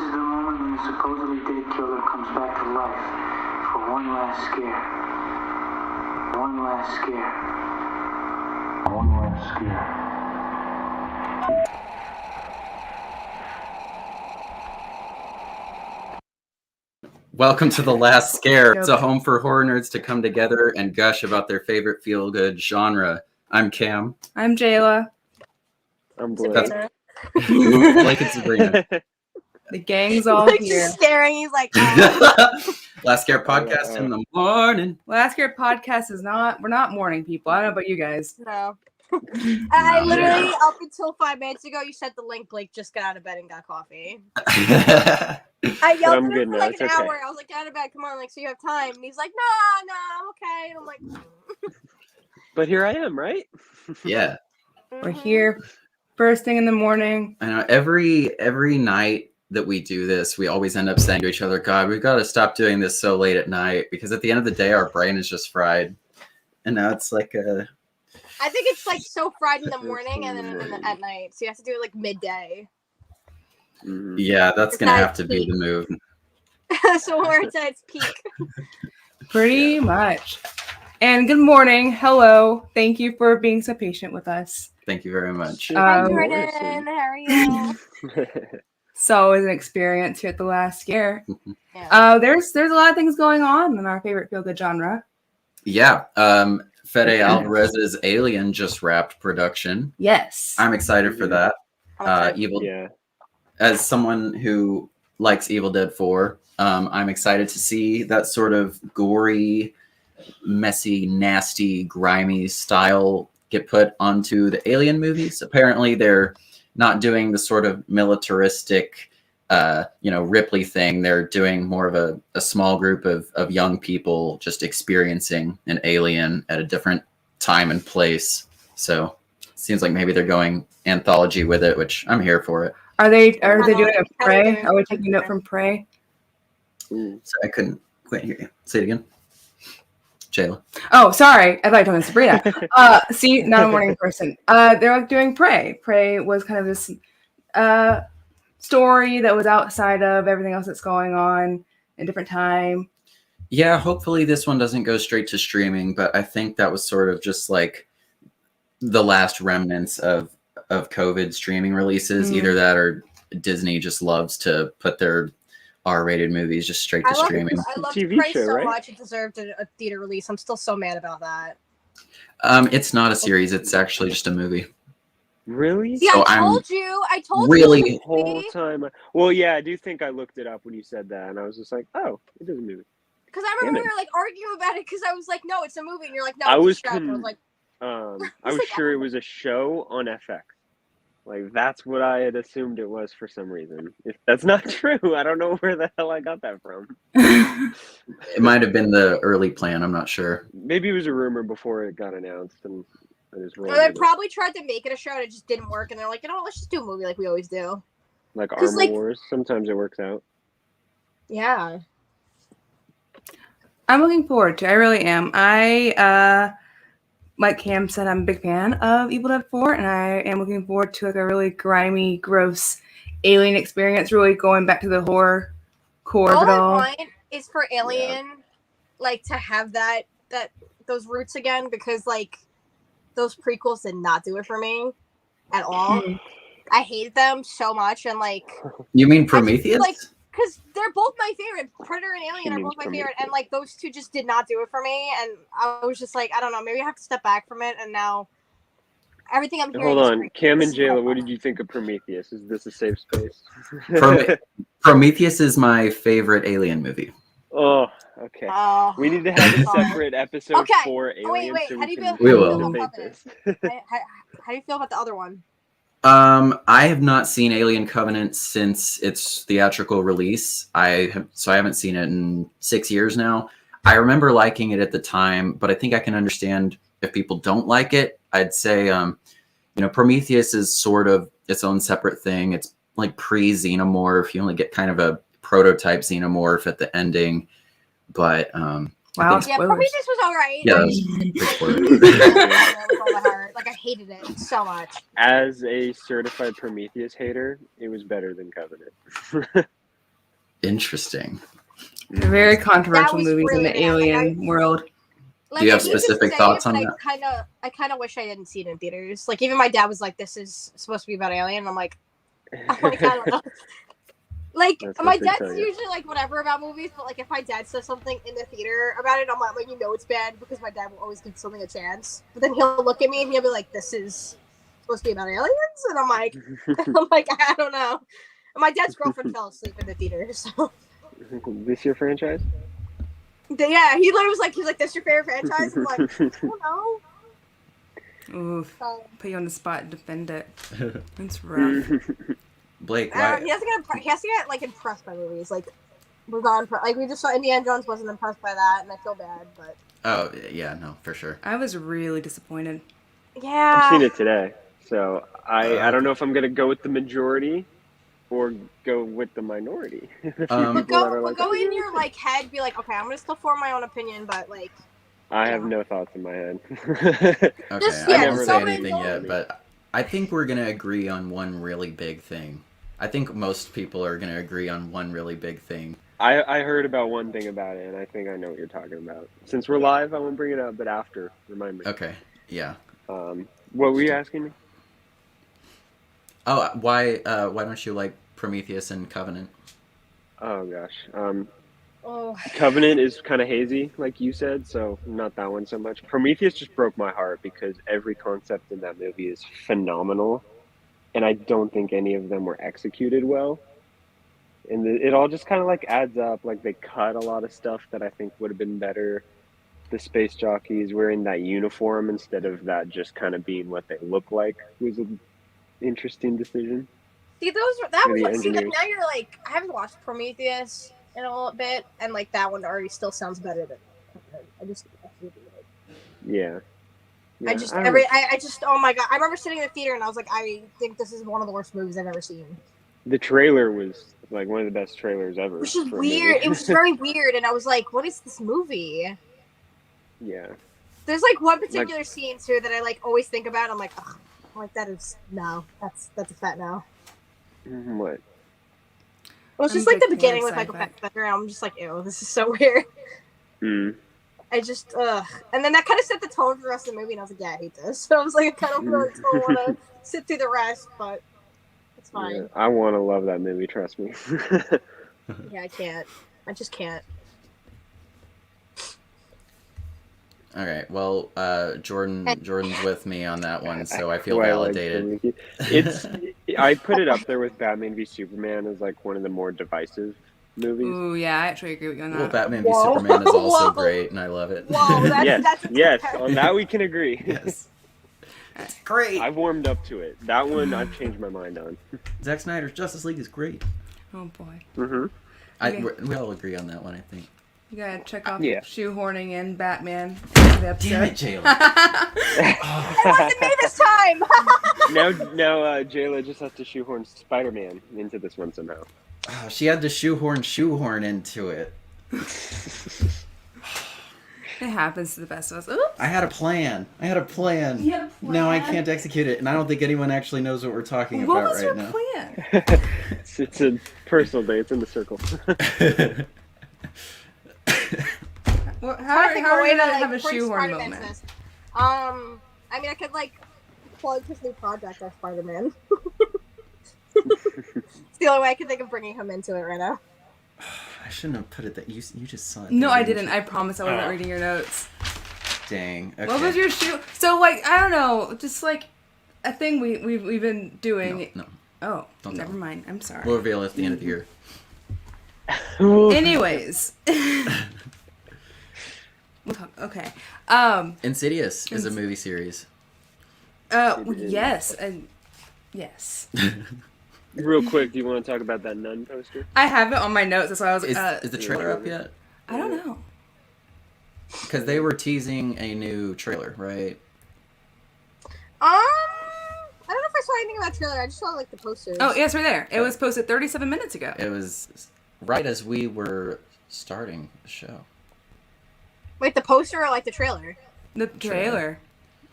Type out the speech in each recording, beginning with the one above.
is the moment when the supposedly dead killer comes back to life for one last scare. One last scare. One last scare. Welcome to The Last Scare. It's a home for horror nerds to come together and gush about their favorite feel-good genre. I'm Cam. I'm Jayla. I'm Blue. Sabrina. Like it's Sabrina. The gang's all Like here. just staring. He's like, Last Scare podcast in the morning. Last Scare podcast is not. We're not morning people. I don't know about you guys. no. I literally, up until 5 minutes ago, you sent the link. Blake just got out of bed and got coffee. I yelled at him for like an hour. I was like, get out of bed. Come on, like, so you have time. And he's like, no, I'm okay. And I'm like, But here I am, right? Yeah. We're here first thing in the morning. I know every night that we do this, we always end up saying to each other, God, we've got to stop doing this so late at night, because at the end of the day, our brain is just fried. And now it's like I think it's like so fried in the morning and then at night. So you have to do it like midday. yeah, that's going to have to be the move. So where it's at its peak. Pretty much. And good morning. Hello. Thank you for being so patient with us. Thank you very much. Hi, Jordan. How are you? So it's an experience here at The Last Scare. Yeah. There's a lot of things going on in our favorite feel-good genre. Yeah. Fede Alvarez's Alien just wrapped production. Yes. I'm excited for that. Yeah. As someone who likes Evil Dead 4, I'm excited to see that sort of gory, messy, nasty, grimy style get put onto the Alien movies. Apparently, they're not doing the sort of militaristic, Ripley thing. They're doing more of a small group of young people just experiencing an alien at a different time and place. So it seems like maybe they're going anthology with it, which I'm here for it. Are they doing a Prey? Are we taking note from Prey? So I couldn't quite hear you. Say it again. Jayla. Oh, sorry. I thought you were talking to Sabrina. See, not a morning person. They're like doing Prey. Prey was kind of this story that was outside of everything else that's going on in a different time. Yeah, hopefully this one doesn't go straight to streaming, but I think that was sort of just like the last remnants of COVID streaming releases. Either that or Disney just loves to put their R-rated movies just straight to streaming. I love TV Prey show, so right? much. It deserved a theater release. I'm still so mad about that. It's not a series. It's actually just a movie. Really? Yeah, So I told you. really- The whole time. Well, yeah, I do think I looked it up when you said that, and I was just like, oh, it is a movie. Because I remember we were like arguing about it because I was like, no, it's a movie. And you're like, no, I it's was a show. And I was like, I was sure it was a show on FX. Like, that's what I had assumed it was for some reason. If that's not true, I don't know where the hell I got that from. It might have been the early plan. I'm not sure. Maybe it was a rumor before it got announced, and I just or they probably tried to make it a show and it just didn't work. And they're like, let's just do a movie like we always do. Like Armor Wars. Sometimes it works out. Yeah. I'm looking forward to it. I really am. Like Cam said, I'm a big fan of Evil Dead 4, and I am looking forward to like a really grimy, gross alien experience, really going back to the horror core of it all. All I want is for Alien, like, to have those roots again, because like those prequels did not do it for me at all. I hated them so much, and like. You mean Prometheus? Because they're both my favorite. Predator and Alien are both my favorite. And, like, those two just did not do it for me. And I was just like, I don't know. Maybe I have to step back from it. And now everything I'm hearing Hold on. great. Cam and Jayla, what did you think of Prometheus? Is this a safe space? Prometheus is my favorite Alien movie. Oh, okay. We need to have a separate episode for Alien. Wait. So How do you feel? We will. How do you feel about the other one? I have not seen Alien Covenant since its theatrical release. I haven't seen it in 6 years now. I remember liking it at the time, but I think I can understand if people don't like it. I'd say, Prometheus is sort of its own separate thing. It's like pre-Xenomorph. You only get kind of a prototype Xenomorph at the ending, but Wow. Yeah, Prometheus was alright. Yeah, that was big spoiler. Like, I hated it so much. As a certified Prometheus hater, it was better than Covenant. Interesting. They're very controversial was movies really in the bad. alien world. Do you have I hate to specific say thoughts it, on but that? I kind of wish I didn't see it in theaters. Like even my dad was like, "This is supposed to be about alien." And I'm like, I don't know. Like That's my what they dad's tell you. usually like whatever about movies, but like if my dad says something in the theater about it, I'm like you know it's bad because my dad will always give something a chance. But then he'll look at me and he'll be like, "This is supposed to be about aliens," and I'm like, I don't know. And my dad's girlfriend fell asleep in the theater, so This your franchise? yeah, he literally was like, he's like, "This your favorite franchise?" I'm like, I don't know. Oof. So, Put you on the spot and defend it. It's rough. Blake, why? he has to get like impressed by movies. Like was not impressed. Like we just saw Indiana Jones, wasn't impressed by that, and I feel bad, but Oh, yeah, no, for sure. I was really disappointed. yeah. I've seen it today, so I Okay. don't know if I'm gonna go with the majority or go with the minority. The few Um, people that are But like, go "Oh, in yeah." your like head, be like, okay, I'm gonna still form my own opinion, but like, I have Yeah. no thoughts in my head. Okay, Just- I yeah, won't just say go in, anything go yet, in. but I think we're gonna agree on one really big thing. I think most people are gonna agree on one really big thing. I heard about one thing about it, and I think I know what you're talking about. Since we're live, I won't bring it up, but after, remind me. Okay, yeah. What were you asking me? Oh, why don't you like Prometheus and Covenant? Oh gosh, oh, Covenant is kind of hazy, like you said, so not that one so much. Prometheus just broke my heart because every concept in that movie is phenomenal, and I don't think any of them were executed well. And it all just kind of like adds up. Like they cut a lot of stuff that I think would have been better. The space jockeys wearing that uniform instead of that just kind of being what they look like was an interesting decision. see that For was the like, see like engineers. now you're like, I haven't watched Prometheus in a little bit, and like that one already still sounds better than. I just. Yeah. I just don't know. I just oh my god! I remember sitting in the theater and I was like, I think this is one of the worst movies I've ever seen. The trailer was like one of the best trailers ever. Which is for a weird. movie. It was just very weird, and I was like, what is this movie? Yeah. There's like one particular scene too that I like always think about. I'm like, ugh. I'm like that is no. That's a fat no. What? It was I'm just like the big fan beginning of with Michael sci-fi. Fassbender. I'm just like, ew, this is so weird. Mm. I just and then that kind of set the tone for the rest of the movie, and I was like, yeah, I hate this. So I was like, I kind of really don't want to sit through the rest, but it's fine. Yeah, I want to love that movie. Trust me. Yeah, I can't. I just can't. All right. Well, Jordan's with me on that one, so I feel Quite like validated. Prometheus. It's I put it up there with Batman v Superman as like one of the more divisive movies. Ooh, yeah, I actually agree with you on Well, that. Batman v Whoa. Superman is also Whoa. great, and I love it. Whoa, that's Yes, on that we can agree. Yes. That's great. I've warmed up to it. That one I've changed my mind on. Zack Snyder's Justice League is great. Oh boy, Mm-hmm. Okay. We all agree on that one, I think. you gotta check off Yeah. shoehorning in Batman. For the episode. Damn it, Jayla. It wasn't me this time. Now Jayla just has to shoehorn Spider-Man into this one somehow. Oh, she had to shoehorn into it. It happens to the best of us. Oops. I had a plan. You had a Now I plan? can't execute it, and I don't think anyone actually knows what we're talking What about was right your now. plan? It's a personal day. It's in the circle. How I think are a we way to gonna like have a bring shoehorn Spider-Man moment? to this. I mean, I could like plug his new project as Spider-Man. It's the only way I can think of bringing him into it right now. I shouldn't have put it that you just saw it. No, there, I didn't. I promise I wasn't Oh. reading your notes. Dang. Okay. What was your shoe? So like I don't know, just like a thing we've been doing. No. Oh, Don't never tell. mind. I'm sorry. We'll reveal it at the end of the year. Anyways. We'll talk. Okay. Insidious is a movie series. Yes, and yes. Real quick, do you want to talk about that nun poster? I have it on my notes. That's why I was. Is the trailer up yet? I don't know. Because they were teasing a new trailer, right? I don't know if I saw anything about the trailer. I just saw like the posters. Oh, yes, right there. It was posted 37 minutes ago. It was right as we were starting the show. Wait, the poster or like the trailer? The trailer.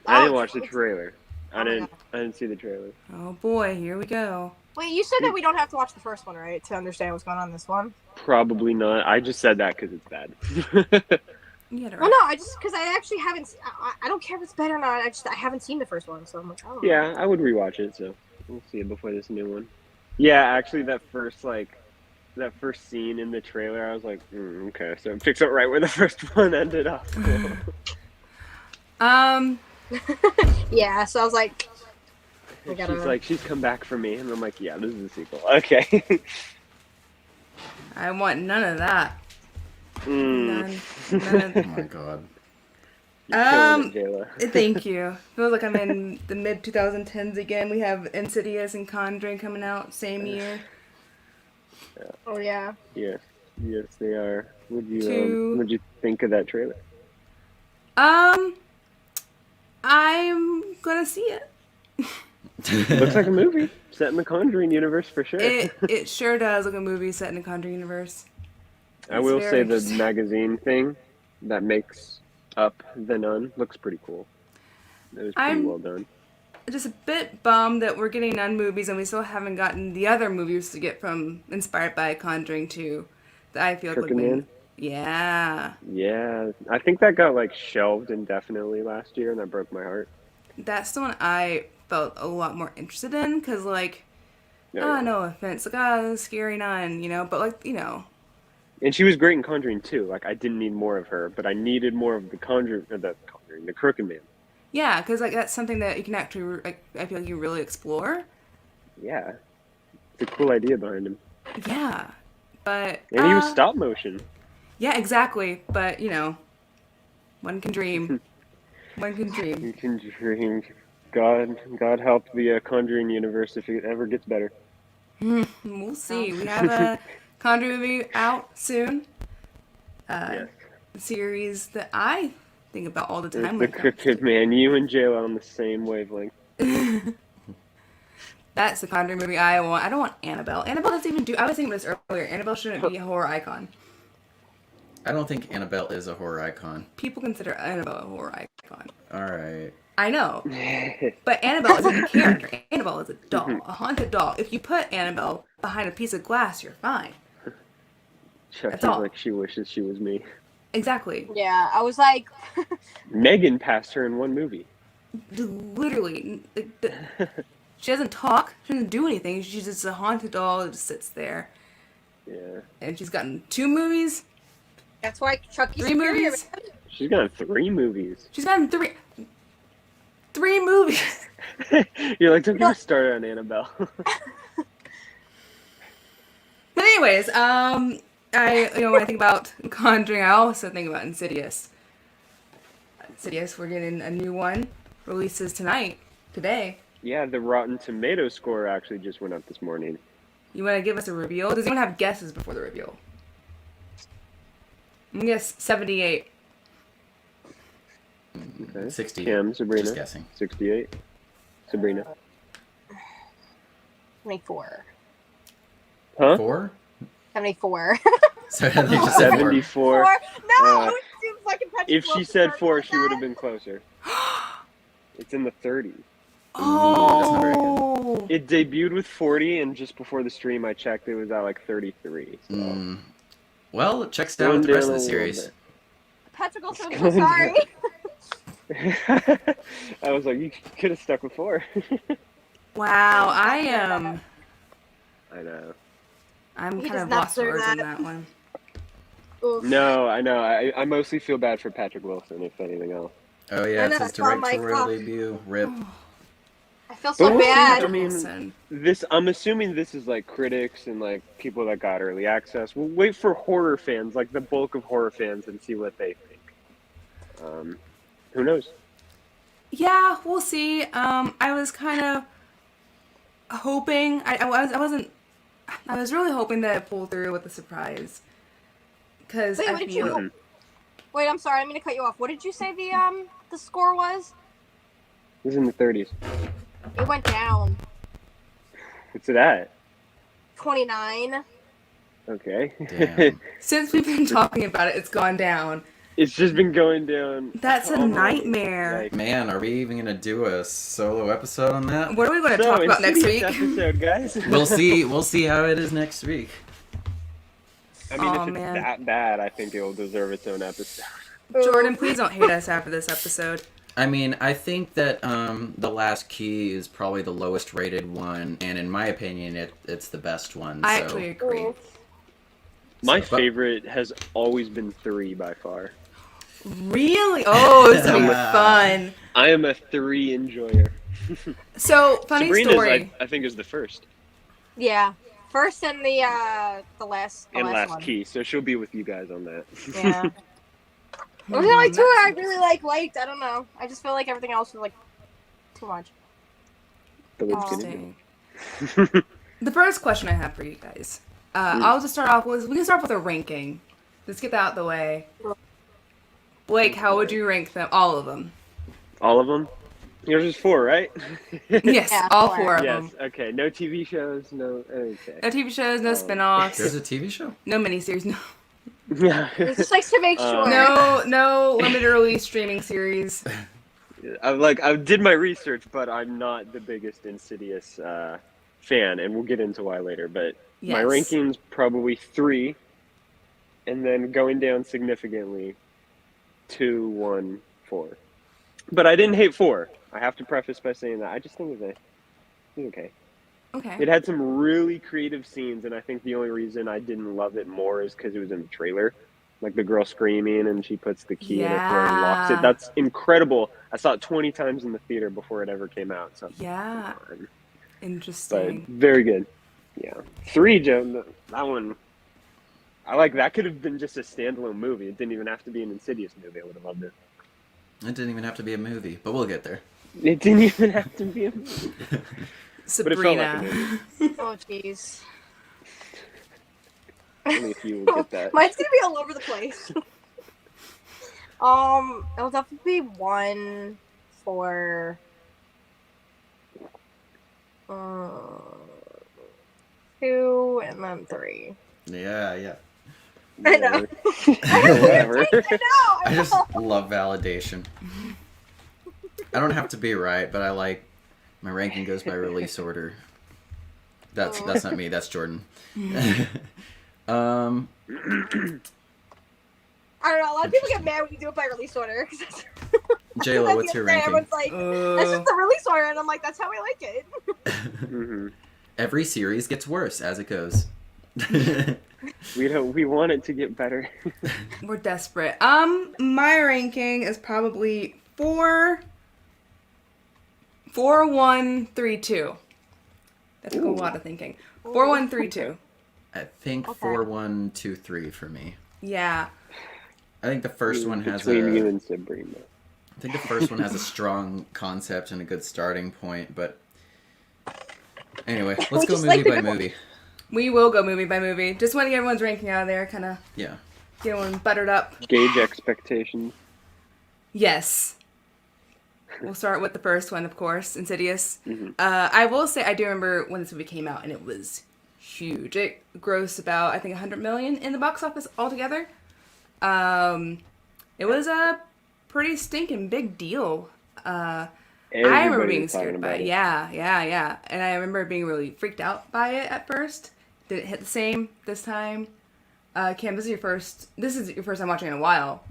I didn't Oh, watch the it's- trailer. Oh my God. I didn't see the trailer. Oh boy, here we go. Wait, you said that we don't have to watch the first one, right, to understand what's going on in this one? Probably not. I just said that because it's bad. Yeah, right. Well, no, I just because I actually haven't. I don't care if it's better or not. I haven't seen the first one, so I'm like, I don't know. Yeah, I would rewatch it. So we'll see it before this new one. Yeah, actually, that first scene in the trailer, I was like, okay, so it picks up right where the first one ended up. Yeah, so I was like, She's like, she's come back for me, and I'm like, yeah, this is a sequel. Okay. I want none of that. None Oh my god. You're killing it, Jayla. Thank you. Feels like I'm in the mid 2010s again. We have Insidious and Conjuring coming out same year. oh yeah. Yes, they are. What'd you think of that trailer? I'm gonna see it. Looks like a movie set in the Conjuring universe for sure. It sure does look like a movie set in the Conjuring universe. I will say the magazine thing that makes up The Nun looks pretty cool. It was pretty well done. Just a bit bummed that we're getting Nun movies and we still haven't gotten the other movies to get from inspired by Conjuring 2 that I feel like Man? Yeah. Yeah, I think that got like shelved indefinitely last year, and that broke my heart. That's the one I felt a lot more interested in because, like, Yeah. no offense, like, scary nun, but like, And she was great in Conjuring too. Like, I didn't need more of her, but I needed more of the Crooked Man. Yeah, because like that's something that you can actually, I feel like you really explore. Yeah, it's a cool idea behind him. Yeah, but and he was stop motion. Yeah, exactly. But one can dream. One can dream. You can dream. God help the Conjuring universe if it ever gets better. We'll see. We have a Conjuring movie out soon. Yes. A series that I think about all the time. The Crooked Man. You and Jayla on the same wavelength. That's the Conjuring movie I want. I don't want Annabelle. Annabelle doesn't even do. I was thinking about this earlier. Annabelle shouldn't be a horror icon. I don't think Annabelle is a horror icon. People consider Annabelle a horror icon. Alright. I know. But Annabelle isn't a character. Annabelle is a doll. A haunted doll. If you put Annabelle behind a piece of glass, you're fine. Chucky's like, she wishes she was me. Exactly. Yeah, I was like... Megan passed her in one movie. Literally. She doesn't talk. She doesn't do anything. She's just a haunted doll that just sits there. Yeah. And she's gotten 2 movies. That's why Chucky's 3 movies. She's gotten 3 movies. She's gotten 3 movies. You're like, don't get me started on Annabelle. But anyways, when I think about Conjuring, I also think about Insidious. Insidious, we're getting a new one. Releases today. Yeah, the Rotten Tomato score actually just went up this morning. You want to give us a reveal? Does anyone have guesses before the reveal? I'm going to guess 78. Okay. 60. Kim, Sabrina. Just guessing. 68. Sabrina. 74. Huh? 4? 74. So they just said 4. 74. No, it seems like if she said 4, she would have been closer. It's in the 30s. Oh! It debuted with 40, and just before the stream I checked, it was at like 33. So. Well, it checks down with the rest of the series. Patrick also, I'm so sorry. I was like, you could have stuck with 4. Wow, I am. I know. I'm kind of lost for words on that one. Oof. No, I know. I mostly feel bad for Patrick Wilson, if anything else. Oh yeah, it's his directorial debut. RIP. I feel so bad. I mean, I'm assuming this is like critics and like people that got early access. We'll wait for horror fans, like the bulk of horror fans, and see what they think. Who knows? Yeah, we'll see. I was kind of hoping. I was really hoping that it pulled through with a surprise. Because Wait, I'm sorry. I'm gonna cut you off. What did you say the score was? It was in the 30s. It went down. What's it at? 29. Okay. Damn. Since we've been talking about it, it's gone down. It's just been going down. That's a nightmare. Like, Man, are we even gonna do a solo episode on that? What are we going to talk about next week? Episode, guys. We'll see. We'll see how it is next week. I mean, if it's that bad, I think it will deserve its own episode. Jordan, please don't hate us after this episode. I mean, I think that The Last Key is probably the lowest rated one, and in my opinion, it's the best one. I actually agree. My favorite has always been 3 by far. Really? Oh, this is going to be fun. I am a 3 enjoyer. So, funny Sabrina's, story. I think, is the first. Yeah. First and the last one. Key, so she'll be with you guys on that. Yeah. Those are the only two I really liked. I don't know. I just feel like everything else was too much. Interesting. The first question I have for you guys. I'll just start off with, we can start with a ranking. Let's get that out of the way. Blake, how would you rank them? All of them. All of them? Yours is 4, right? Yes, Yeah, all 4 of them. Yes, okay. No TV shows, no... Okay. No TV shows, no spin-offs. There's a TV show? No miniseries, no. Yeah. It's just to make sure. No limited release streaming series. I did my research, but I'm not the biggest Insidious fan, and we'll get into why later, but my ranking's probably 3, and then going down significantly 2, 1, 4. But I didn't hate 4. I have to preface by saying that. I just think it was okay. Okay. It had some really creative scenes, and I think the only reason I didn't love it more is because it was in the trailer. Like the girl screaming and she puts the key in her throat and locks it. That's incredible. I saw it 20 times in the theater before it ever came out. So Interesting. But very good. Yeah. 3, Joe, that one, I like that. Could have been just a standalone movie. It didn't even have to be an Insidious movie. I would have loved it. It didn't even have to be a movie, but we'll get there. It didn't even have to be a movie. Sabrina. But it felt like a movie. Oh, jeez. Only if you will get that. Mine's gonna be all over the place. It'll definitely be 1 for 2 and then 3. Yeah. I know. Whatever. I just love validation. I don't have to be right, but I like my ranking goes by release order. That's not me. That's Jordan. I don't know. A lot of people get mad when you do it by release order. Jayla, what's your ranking? Everyone's like, that's just the release order, and I'm like, that's how I like it. Mm-hmm. Every series gets worse as it goes. We want it to get better. We're desperate. My ranking is probably 4, 1, 3, 2. That took a lot of thinking. 4, 1, 3, 2. I think 4, 1, 2, 3 for me. Yeah. I think the first one has Between you and Sabrina. I think the first one has a strong concept and a good starting point, but anyway, let's go movie by movie. We will go movie by movie. Just want to get everyone's ranking out of there, kind of get everyone buttered up. Gauge expectations. Yes. We'll start with the first one, of course, Insidious. Mm-hmm. I will say, I do remember when this movie came out, and it was huge. It grossed about, I think, $100 million in the box office altogether. It was a pretty stinking big deal. I remember being scared by it. Yeah. And I remember being really freaked out by it at first. Did it hit the same this time? Cam, this is your first time watching it in a while.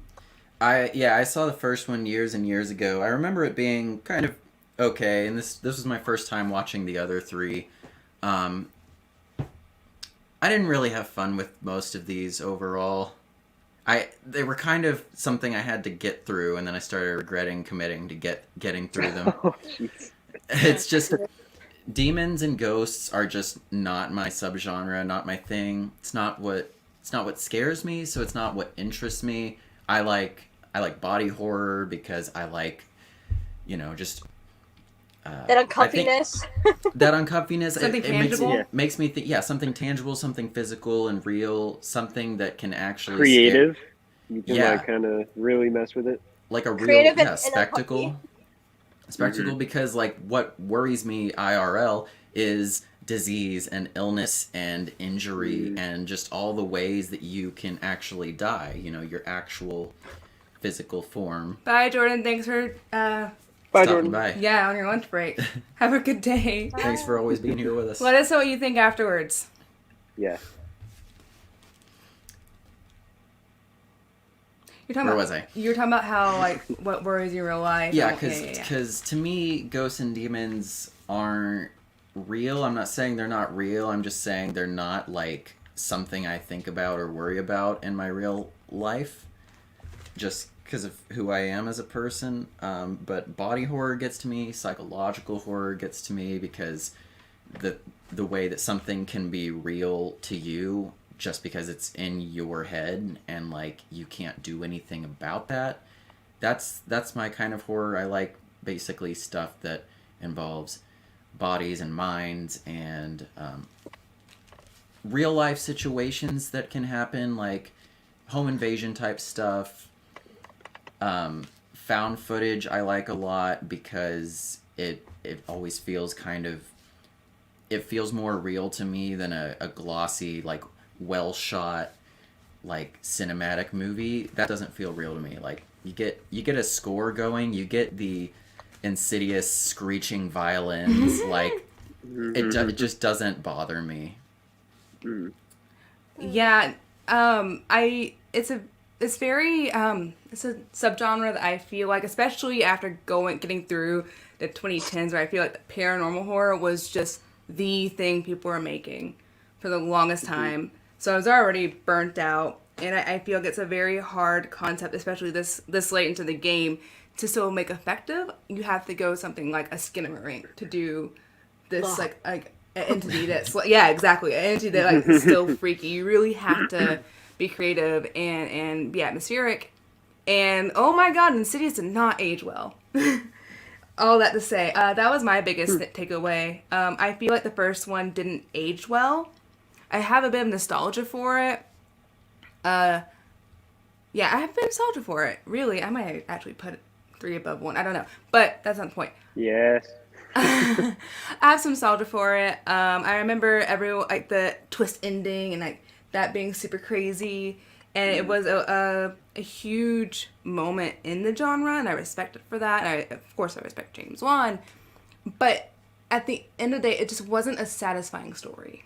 I saw the first one years and years ago. I remember it being kind of okay, and this was my first time watching the other 3. I didn't really have fun with most of these overall. They were kind of something I had to get through, and then I started regretting committing to getting through them. Oh, jeez. It's just demons and ghosts are just not my subgenre, not my thing. It's not what scares me, so it's not what interests me. I like body horror because I like, just that uncomfiness. That uncomfiness. Something tangible. Makes me think. Yeah, something tangible, something physical and real, something that can actually creative. You can kind of really mess with it. Like a real Creative spectacle. Spectacle, Mm-hmm. because what worries me IRL is disease and illness and injury and just all the ways that you can actually die. Your actual physical form. Bye, Jordan. Thanks for Bye, stopping Jordan. by. on your lunch break. Have a good day. Thanks for always being here with us. Let us know what you think afterwards. Yeah. Where was I? You were talking about how, like, what worries you in real life. Yeah, because to me, ghosts and demons aren't real. I'm not saying they're not real. I'm just saying they're not, like, something I think about or worry about in my real life. Just because of who I am as a person. But body horror gets to me. Psychological horror gets to me because the way that something can be real to you just because it's in your head and like you can't do anything about that. That's my kind of horror. I like basically stuff that involves bodies and minds and real life situations that can happen, like home invasion type stuff. Found footage I like a lot because it always feels it feels more real to me than a glossy, like, well shot, like, cinematic movie. That doesn't feel real to me. Like, you get a score going, you get the Insidious screeching violins, like, it just doesn't bother me. Yeah, it's a subgenre that I feel like, especially after getting through the 2010s, where I feel like the paranormal horror was just the thing people were making for the longest time. So I was already burnt out, and I feel like it's a very hard concept, especially this late into the game, to still make effective. You have to go something like a Skinamarink to do this, like an entity that's yeah, exactly, an entity that like is still freaky. You really have to be creative and be atmospheric. And oh my god, Insidious did not age well. All that to say, that was my biggest takeaway. I feel like the first one didn't age well. I have a bit of nostalgia for it. Yeah, I have a bit of nostalgia for it. Really, I might actually put 3 above 1. I don't know, but that's not the point. Yes. I have some nostalgia for it. I remember like the twist ending and like that being super crazy, and it was a huge moment in the genre, and I respect it for that. And of course, I respect James Wan, but at the end of the day, it just wasn't a satisfying story.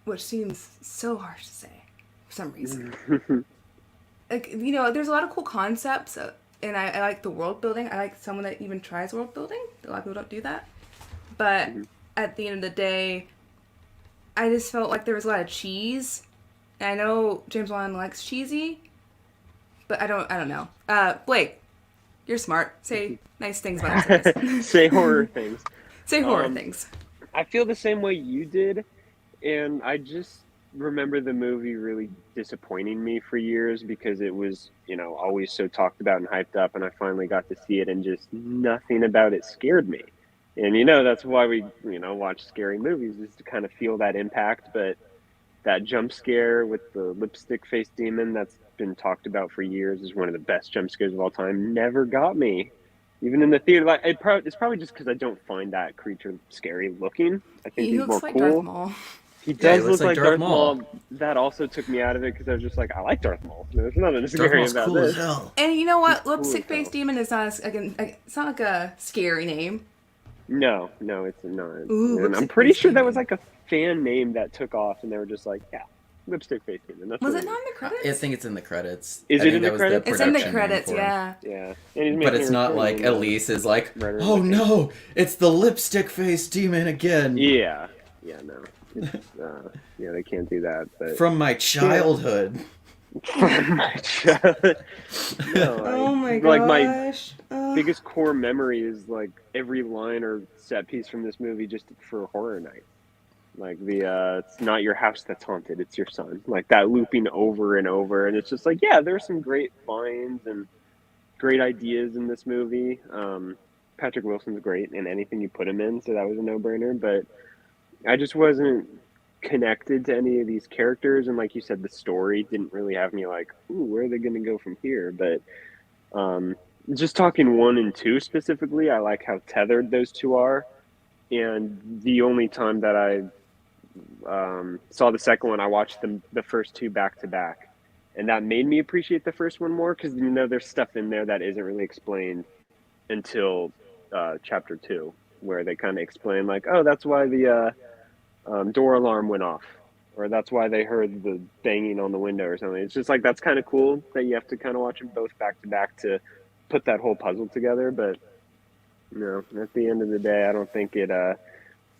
Which seems so harsh to say for some reason. Like, you know, there's a lot of cool concepts, and I like the world building. I like someone that even tries world building. A lot of people don't do that. But at the end of the day, I just felt like there was a lot of cheese. And I know James Wan likes cheesy, but I don't know. Blake, you're smart. Say nice things about it. Say horror things. Say horror things. I feel the same way you did, and I just remember the movie really disappointing me for years because it was, you know, always so talked about and hyped up, and I finally got to see it, and just nothing about it scared me. And, you know, that's why we, you know, watch scary movies, is to kind of feel that impact. But that jump scare with the lipstick face demon that's been talked about for years is one of the best jump scares of all time. Never got me. Even in the theater, like it's probably just because I don't find that creature scary looking. I think He he's looks more like cool. Darth Maul. He does looks look like Darth Maul. Maul. That also took me out of it because I was just like, I like Darth Maul. There's nothing scary about cool this. as hell. And you know what? He's Lipstick cool as face hell. demon is not it's not like a scary name. No, it's not. Ooh, And I'm lipstick pretty face sure that demon. was like a fan name that took off, and they were just like, yeah, lipstick face demon. That's Was what it not in the credits? I think it's in the credits. Is I it think in the that was credits? It's in the production name credits, for him. yeah. Yeah. And he's But making it's a not return like in Elise is like, Right oh around the no, it's the lipstick face demon again. Yeah, no. It's, yeah, they can't do that. But From my childhood. from my childhood. No, Oh my gosh. like my biggest core memory is like every line or set piece from this movie just for horror night. Like it's not your house that's haunted, it's your son. Like that looping over and over, and it's just like, yeah, there's some great lines and great ideas in this movie. Patrick Wilson's great in anything you put him in, so that was a no-brainer. But I just wasn't connected to any of these characters, and like you said, the story didn't really have me like, ooh, where are they going to go from here? But just talking 1 and 2 specifically, I like how tethered those two are. And the only time that I saw the second one, I watched the first two back to back, And that made me appreciate the first one more because, there's stuff in there that isn't really explained until chapter 2, where they kind of explain, like, oh, that's why the door alarm went off, or that's why they heard the banging on the window or something. It's just like, that's kind of cool that you have to kind of watch them both back to back to put that whole puzzle together. But at the end of the day, I don't think it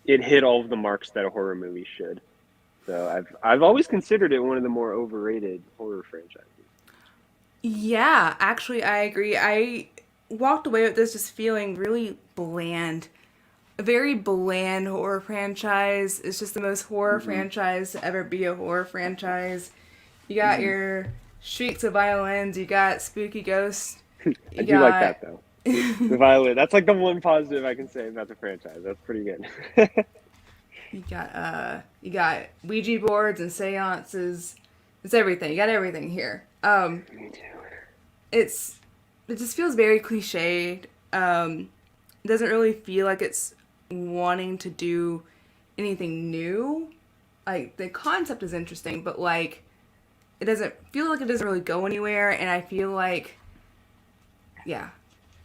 hit all of the marks that a horror movie should. So I've always considered it one of the more overrated horror franchises. Yeah, actually, I agree. I walked away with this just feeling really bland. A very bland horror franchise. It's just the most horror franchise to ever be a horror franchise. You got your shrieks of violins, you got spooky ghosts. I do like that, though. The violin. That's like the one positive I can say about the franchise. That's pretty good. You got Ouija boards and seances. It's everything. You got everything here. Me too. It just feels very cliched. It doesn't really feel like it's wanting to do anything new. Like, the concept is interesting, but like, it doesn't feel like it doesn't really go anywhere. And I feel like, yeah,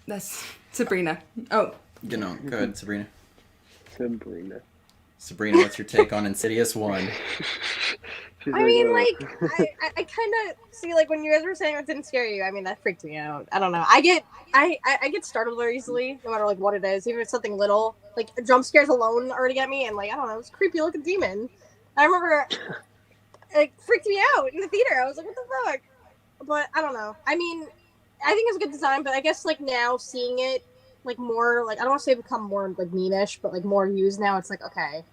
that's Sabrina. Oh, Go ahead, Sabrina. Sabrina, what's your take on Insidious 1? I mean, like, I kind of see, like, when you guys were saying it didn't scare you, I mean, that freaked me out. I don't know. I get startled very easily, no matter, like, what it is. Even if it's something little. Like, jump scares alone already get me, and, like, I don't know, it was a creepy looking demon. I remember, like, freaked me out in the theater. I was like, what the fuck? But, I don't know. I mean, I think it's a good design, but I guess, like, now seeing it, like, more, like, I don't want to say become more, like, meme-ish, but, like, more used now, it's like, okay.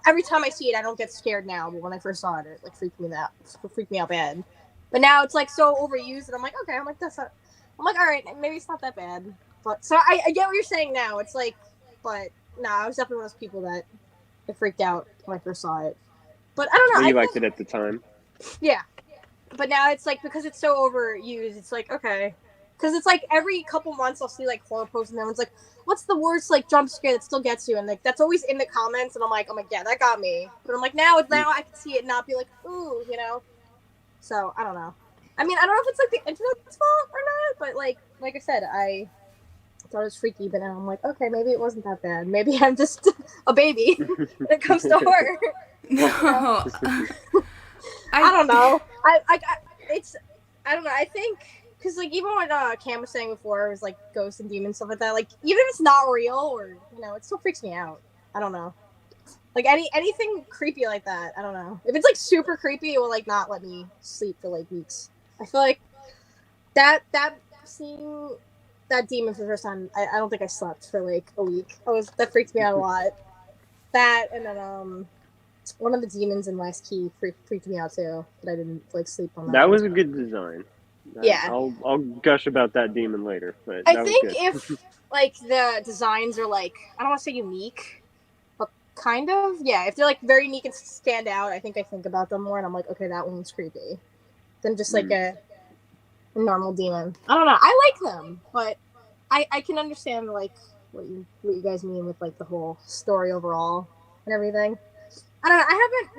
Every time I see it, I don't get scared now, but when I first saw it, it, like, freaked me out bad. But now it's, like, so overused, and I'm like, okay, I'm like, all right, maybe it's not that bad. But, so I get what you're saying now. It's like, but, nah, I was definitely one of those people that freaked out when I first saw it. But, I don't know. Well, you liked it at the time. Yeah. But now it's, like, because it's so overused, it's like, okay. Because it's, like, every couple months I'll see, like, horror posts, and everyone's like, what's the worst, like, jump scare that still gets you? And, like, that's always in the comments, and I'm like, yeah, that got me. But I'm like, now I can see it not be like, ooh, So, I don't know. I mean, I don't know if it's, like, the internet's fault or not, but, like I said, I thought it was freaky, but now I'm like, okay, maybe it wasn't that bad. Maybe I'm just a baby when it comes to horror. No. I don't know. I don't know. I think... Because, like, even what Cam was saying before, it was, like, ghosts and demons, stuff like that. Like, even if it's not real or, it still freaks me out. I don't know. Like, anything creepy like that, I don't know. If it's, like, super creepy, it will, like, not let me sleep for, like, weeks. I feel like that seeing that demon for the first time, I don't think I slept for, like, a week. That freaked me out a lot. That, and then, one of the demons in Last Key freaked me out, too. But I didn't, like, sleep on that. That was a good design. Yeah. I'll gush about that demon later. But I think if, like, the designs are, like, I don't want to say unique, but kind of, yeah. If they're, like, very unique and stand out, I think about them more, and I'm like, okay, that one's creepy. Than just, like, a normal demon. I don't know. I like them, but I can understand, like, what you guys mean with, like, the whole story overall and everything. I don't know. I haven't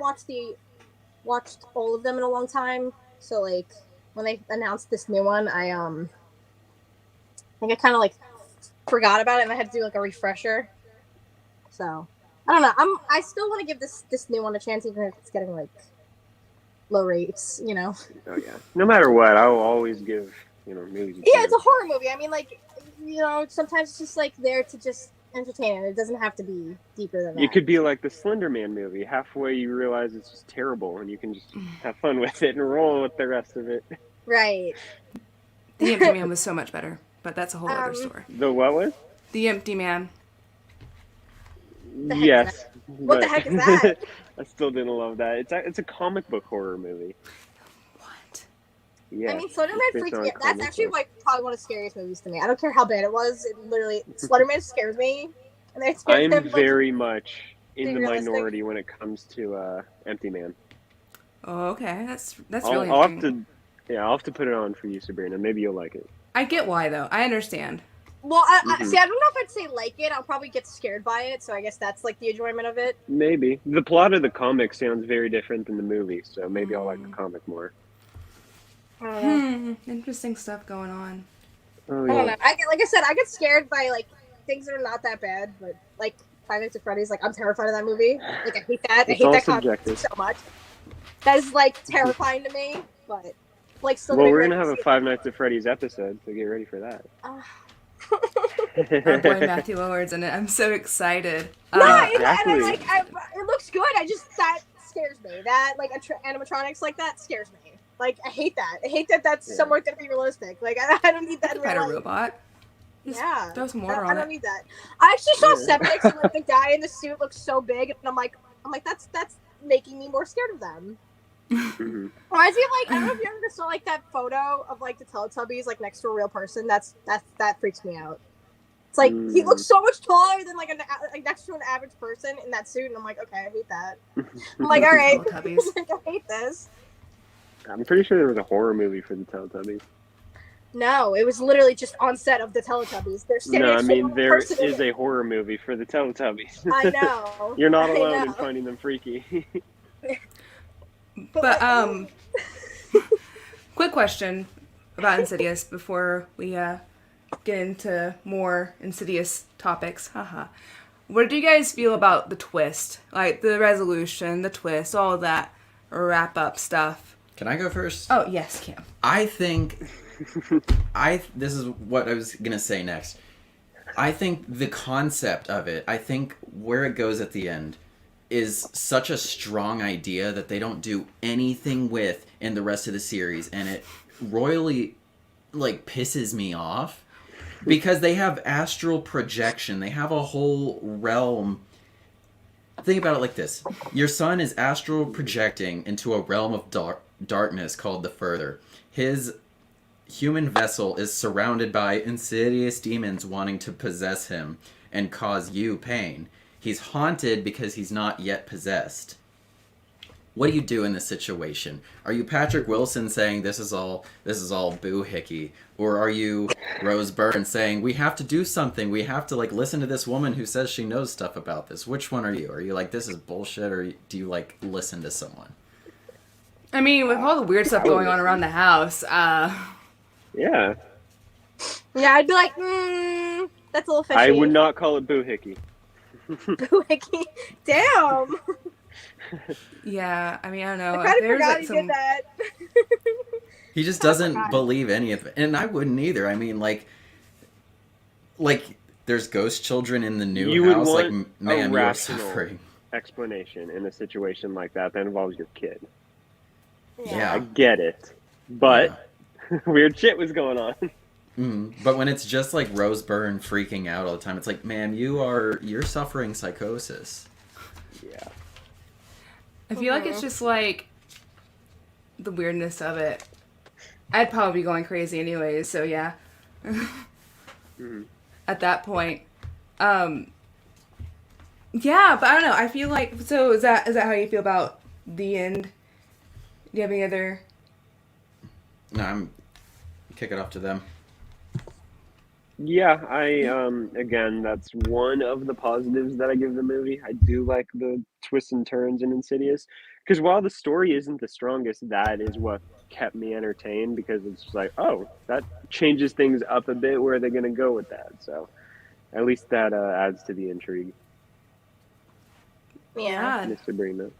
watched all of them in a long time, so, like, when they announced this new one, I think I kind of, like, forgot about it, and I had to do, like, a refresher. So, I don't know. I still want to give this new one a chance, even if it's getting, like, low rates, Oh, yeah. No matter what, I'll always give, movies a chance. Yeah, it's a horror movie. I mean, like, sometimes it's just, like, there to just entertain it. It doesn't have to be deeper than that. It could be like the Slender Man movie. Halfway you realize it's just terrible, and you can just have fun with it and roll with the rest of it. Right. The Empty Man was so much better, but that's a whole other story. The what was? The Empty Man. Yes. What the heck is that? I still didn't love that. It's a comic book horror movie. What? Yeah. I mean, Slenderman freaks me out. That's actually probably one of the scariest movies to me. I don't care how bad it was. It literally, Slenderman scares me. And I'm very much in the minority when it comes to Empty Man. Oh, okay. That's I'll really interesting. I'll have to put it on for you, Sabrina. Maybe you'll like it. I get why, though. I understand. Well, I don't know if I'd say like it. I'll probably get scared by it, so I guess that's, like, the enjoyment of it. Maybe. The plot of the comic sounds very different than the movie, so maybe I'll like the comic more. I don't know. Interesting stuff going on. Oh, I yeah. don't know. Like I said, I get scared by like things that are not that bad, but like Five Nights at Freddy's, like I'm terrified of that movie. Like I hate that. I It's hate all that concept subjective. so much. That is like terrifying to me, but like still Well, gonna be we're ready gonna to have a see Five Nights at Freddy's episode, so get ready for that. Our boy Matthew Lillard's in it. I'm so excited. Exactly. it looks good. That scares me. That like animatronics like that scares me. Like I hate that. I hate that that's somewhat gonna be realistic. Like I don't need that in Fight real a life. robot. Just Yeah, throw some water I on don't it. need that. I actually saw Seven X and like the guy in the suit looks so big, and I'm like that's making me more scared of them. Mhm. Reminds me of like I don't know if you ever saw like that photo of like the Teletubbies like next to a real person. That freaks me out. It's like he looks so much taller than like next to an average person in that suit, and I'm like, okay, I hate that. I'm like, all right, Teletubbies. like, I hate this. I'm pretty sure there was a horror movie for the Teletubbies. No, it was literally just on set of the Teletubbies. They're standing No, I next to mean one there person in is it. a horror movie for the Teletubbies. I know. You're not I alone in know. finding them freaky. But quick question about Insidious before we get into more Insidious topics. Haha. What do you guys feel about the twist? Like the resolution, the twist, all of that wrap up stuff. Can I go first? Oh yes, Cam. I think this is what I was gonna say next. I think the concept of it, I think where it goes at the end is such a strong idea that they don't do anything with in the rest of the series, and it royally like pisses me off because they have astral projection. They have a whole realm. Think about it like this. Your son is astral projecting into a realm of darkness called the Further. His human vessel is surrounded by insidious demons wanting to possess him and cause you pain. He's haunted because he's not yet possessed. What do you do in this situation? Are you Patrick Wilson saying this is all boo-hickey? Or are you Rose Byrne saying we have to do something? We have to like listen to this woman who says she knows stuff about this. Which one are you? Are you like this is bullshit, or do you like listen to someone? I mean, with all the weird stuff going on around the house, Yeah. Yeah, I'd be like, that's a little fishy. I would not call it boohickey. Boohickey. Damn. yeah. I mean, I don't know. I kind of There's, forgot like, he some... did that. He just doesn't believe any of it, and I wouldn't either. I mean, like there's ghost children in the new You would house. Like, want ma'am, a you're rational suffering. explanation in a situation like that involves your kid. Yeah. I get it, but weird shit was going on. But when it's just like Rose Byrne freaking out all the time, it's like, ma'am, you're suffering psychosis. Yeah. I feel like it's just like the weirdness of it. I'd probably be going crazy anyways, so yeah. At that point. Yeah, but I don't know. I feel like so is that how you feel about the end? Do you have any other? No, I'm kick it off to them. Yeah, again, that's one of the positives that I give the movie. I do like the twists and turns in Insidious, because while the story isn't the strongest, that is what kept me entertained, because it's just like, oh, that changes things up a bit. Where are they going to go with that? So at least that adds to the intrigue. Yeah. Miss Sabrina.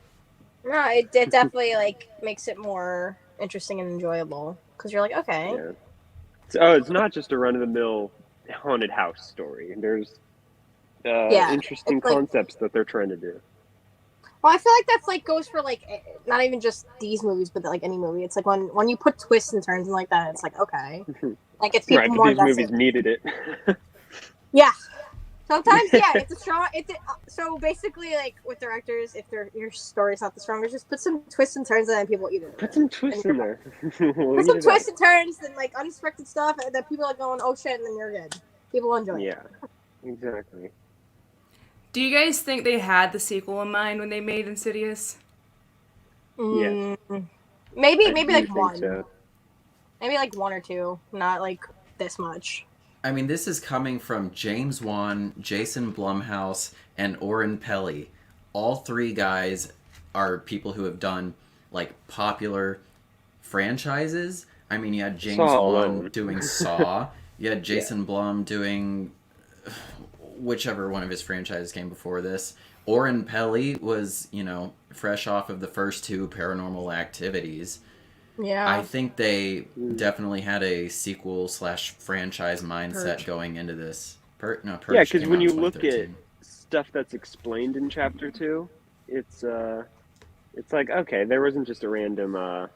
No, it definitely like makes it more interesting and enjoyable, because you're like, okay. Yeah. It's not just a run-of-the-mill haunted house story. There's interesting concepts that they're trying to do. Well, I feel like that's like goes for like not even just these movies, but like any movie. It's like when you put twists and turns and like that, it's like okay, like it's people Right, more but these movies invested. needed it. Yeah, sometimes it's a strong. So basically like with directors, if your story's not the strongest, just put some twists and turns and then people eat it. Put some twists in there. Put some twists and turns and like unexpected stuff that people are going, oh shit, and then you're good. People will enjoy it. Yeah, exactly. Do you guys think they had the sequel in mind when they made Insidious? Yes. Maybe I like think one. so. Maybe like one or two, not like this much. I mean, this is coming from James Wan, Jason Blumhouse, and Oren Peli. All three guys are people who have done like popular franchises, I mean, you had James Saw Wan alone. doing Saw. You had Jason Blum doing whichever one of his franchises came before this. Oren Peli was, fresh off of the first two Paranormal Activities. Yeah. I think they definitely had a sequel / franchise mindset Purge. going into this. Purge Yeah, because came when out you in look at 2013. stuff that's explained in Chapter 2, it's like, okay, there wasn't just a random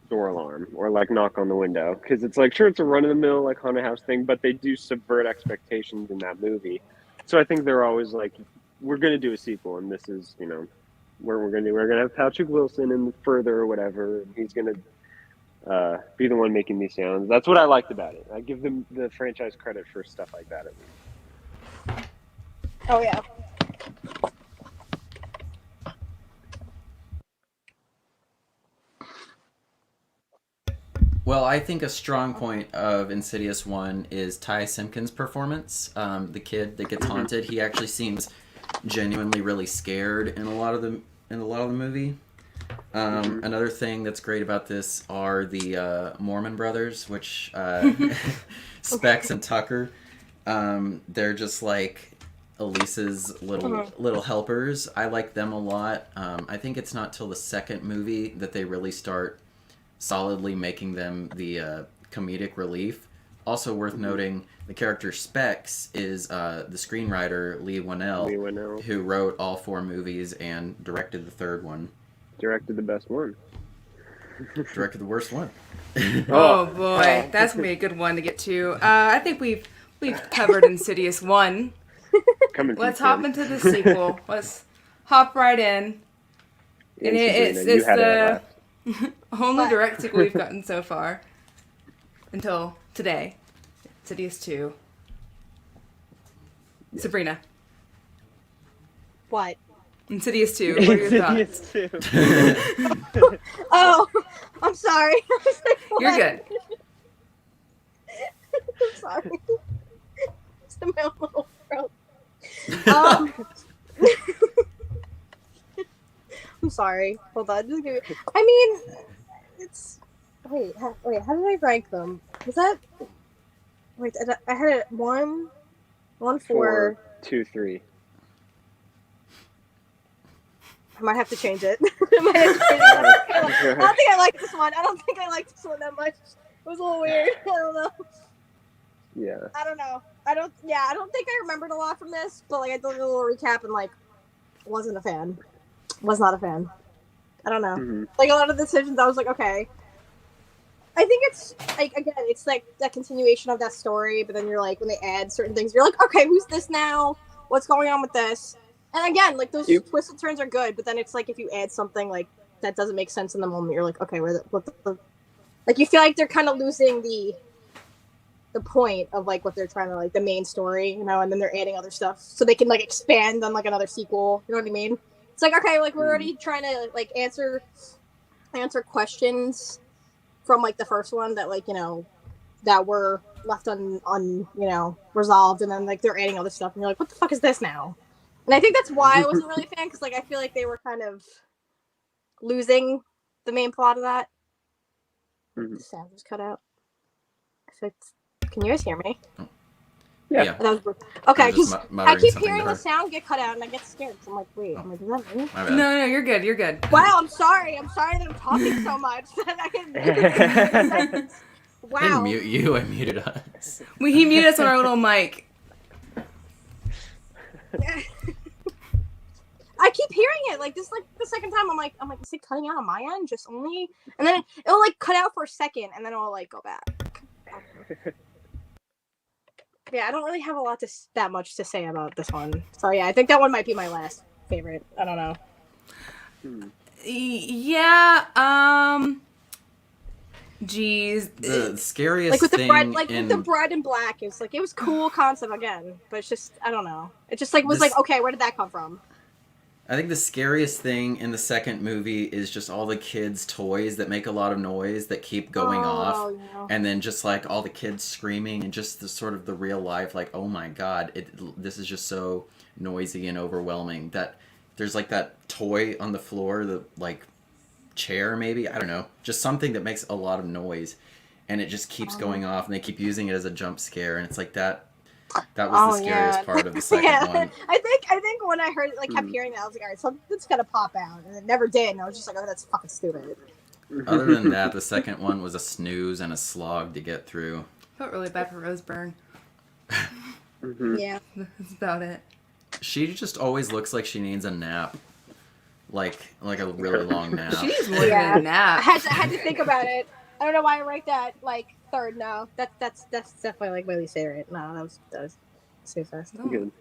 door alarm or like knock on the window, because it's like, sure, it's a run-of-the-mill like haunted house thing, but they do subvert expectations in that movie. So I think they're always like, we're going to do a sequel, and this is, we're gonna have Patrick Wilson in Further or whatever, and he's gonna be the one making these sounds. That's what I liked about it. I give them the franchise credit for stuff like that, at least. Oh yeah. Well, I think a strong point of Insidious 1 is Ty Simpkins' performance. The kid that gets haunted, he actually seems genuinely really scared in a lot of the movie. Another thing that's great about this are the Mormon brothers, which Specs and Tucker. They're just like Elise's little helpers. I like them a lot. I think it's not till the second movie that they really start solidly making them the comedic relief. Also worth noting, the character Specs is the screenwriter Lee Winnell, who wrote all 4 movies and directed the third one. Directed the best one. Directed the worst one. Oh boy, that's gonna be a good one to get to. I think we've covered Insidious 1. Let's hop into the sequel. Let's hop right in. And it's the only direct sequel we've gotten so far until today. Insidious 2. Yes. Sabrina. What? Insidious 2. What are your thoughts? Oh, I'm sorry. You're good. I'm sorry. It's in my own little throat. I'm sorry. Hold on. I mean, it's... Wait, how did I rank them? Was that... Wait, I had it 1, 4... 2, 3. I might have to change it. I don't think I like this one. I don't think I like this one that much. It was a little weird. I don't know. Yeah. I don't know. I don't think I remembered a lot from this, but like I did a little recap and like wasn't a fan. Was not a fan. I don't know. Mm-hmm. Like a lot of the decisions I was like, okay. I think it's like, again, it's like that continuation of that story, but then you're like, when they add certain things, you're like, okay, who's this now? What's going on with this? And again, like those twists and turns are good, but then it's like if you add something like that doesn't make sense in the moment, you're like, okay, what the like you feel like they're kind of losing the point of like what they're trying to like the main story, and then they're adding other stuff so they can like expand on like another sequel. You know what I mean? It's like, okay, like we're already trying to like answer questions from like the first one that like that were left resolved, and then like they're adding other stuff, and you're like, what the fuck is this now? And I think that's why I wasn't really a fan, because like I feel like they were kind of losing the main plot of that. The sound just cut out. Can you guys hear me? Yeah. Okay, because I keep hearing the sound get cut out, and I get scared. So I'm like, wait, is that me? No, you're good. You're good. Wow, I'm sorry. I'm sorry that I'm talking so much that I can. Wow. I didn't mute you. I muted us. He muted us on our little mic. I keep hearing it. Like this, like the second time, I'm like, is it cutting out on my end? Just only, and then it'll like cut out for a second, and then it'll like go back. Yeah, I don't really have that much to say about this one. So yeah, I think that one might be my last favorite. I don't know. Yeah. Geez. The scariest like with the thing bread, like with the bread and black, is like it was cool concept again, but it's just I don't know. It just like was like, okay, where did that come from? I think the scariest thing in the second movie is just all the kids' toys that make a lot of noise that keep going off, and then just like all the kids screaming, and just the sort of the real life, like, oh my god, this is just so noisy and overwhelming that there's like that toy on the floor, the like chair, maybe. I don't know. Just something that makes a lot of noise. And it just keeps going off, and they keep using it as a jump scare. And it's like that was the scariest part of the second one. I think when I heard it, like, kept hearing that, I was like, all right, something's gonna pop out. And it never did. And I was just like, oh, that's fucking stupid. Other than that, the second one was a snooze and a slog to get through. Felt really bad for Roseburn. Yeah. That's about it. She just always looks like she needs a nap. Like a really long nap. She needs more than a nap. I had to think about it. I don't know why I rank that like third. No, that's definitely like my least favorite. No, that was too fast. No. Good.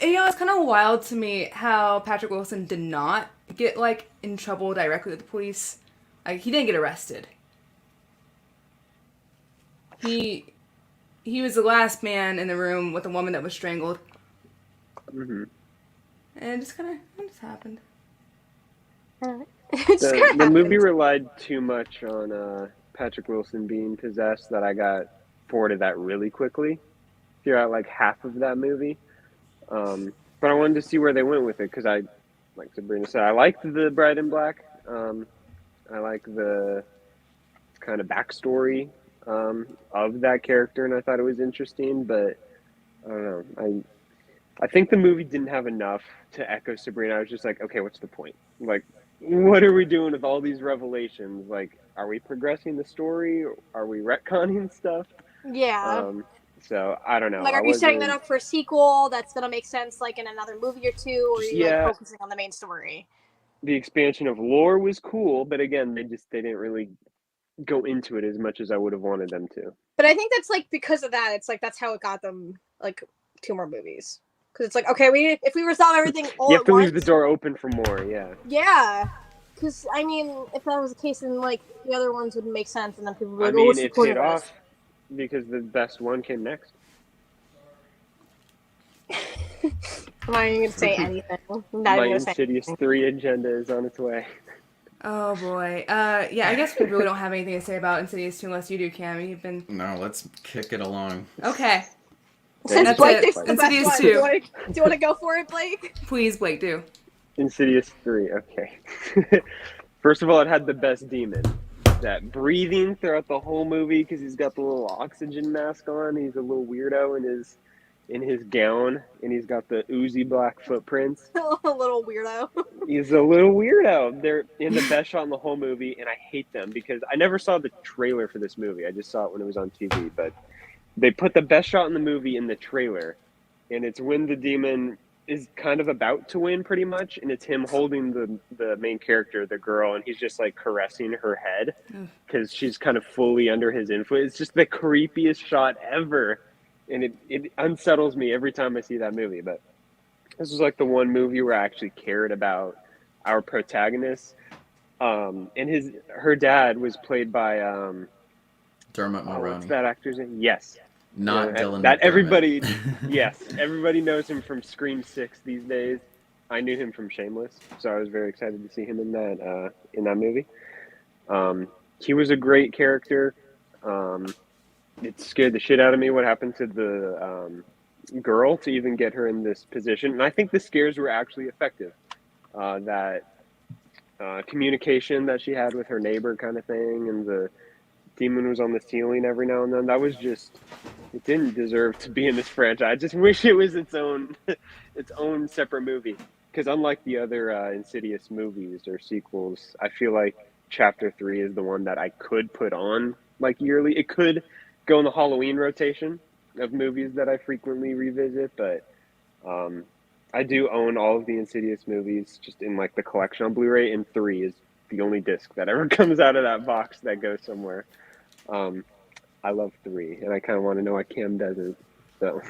And, it's kind of wild to me how Patrick Wilson did not get like in trouble directly with the police. Like, he didn't get arrested. He was the last man in the room with a woman that was strangled. Mm-hmm. And it just kind of happened. The movie relied too much on Patrick Wilson being possessed that I got bored of that really quickly throughout like half of that movie. But I wanted to see where they went with it because I, like Sabrina said, I liked the Bride in Black. I like the kind of backstory of that character, and I thought it was interesting. But I don't know. I think the movie didn't have enough to echo Sabrina. I was just like, okay, what's the point? Like, what are we doing with all these revelations? Like, are we progressing the story? Are we retconning stuff? Yeah. So I don't know. Like, are you setting that up for a sequel that's gonna make sense, like in another movie or two, or are you like focusing on the main story? The expansion of lore was cool, but again, they didn't really go into it as much as I would have wanted them to. But I think that's like because of that. It's like that's how it got them like 2 more movies. Because it's like, okay, if we resolve everything all you have at to once, leave the door open for more. Yeah. Yeah. Because I mean, if that was the case, then like the other ones would make sense, and then people would. I mean, it paid off because the best one came next. I'm not even gonna say anything. My Insidious 3 agenda is on its way. Oh boy. Yeah, I guess we really don't have anything to say about Insidious 2 unless you do, Cam. You've been... No, let's kick it along. Okay. Since Blake thinks the best Insidious one, 2. do you want to go for it, Blake? Please, Blake, do. Insidious 3, okay. First of all, it had the best demon. That breathing throughout the whole movie because he's got the little oxygen mask on. He's a little weirdo in his gown, and he's got the oozy black footprints. A little weirdo. He's a little weirdo. They're in the best shot in the whole movie, and I hate them because I never saw the trailer for this movie. I just saw it when it was on TV, but they put the best shot in the movie in the trailer, and it's when the demon is kind of about to win pretty much, and it's him holding the main character, the girl, and he's just like caressing her head because she's kind of fully under his influence. It's just the creepiest shot ever, and it unsettles me every time I see that movie. But this was like the one movie where I actually cared about our protagonist, and her dad was played by Dermot Mulroney. What's that actor's name? Yes. Not Dylan that McDermott. Everybody, yes, everybody knows him from Scream 6 these days. I knew him from Shameless, so I was very excited to see him in that movie. He was a great character. It scared the shit out of me what happened to the girl to even get her in this position, and I think the scares were actually effective. That communication that she had with her neighbor, kind of thing, and the demon was on the ceiling every now and then. That was just, it didn't deserve to be in this franchise. I just wish it was its own separate movie. Because unlike the other Insidious movies or sequels, I feel like Chapter 3 is the one that I could put on like yearly. It could go in the Halloween rotation of movies that I frequently revisit, but I do own all of the Insidious movies just in like the collection on Blu-ray, and 3 is the only disc that ever comes out of that box that goes somewhere. I love 3, and I kind of want to know why Cam doesn't. So.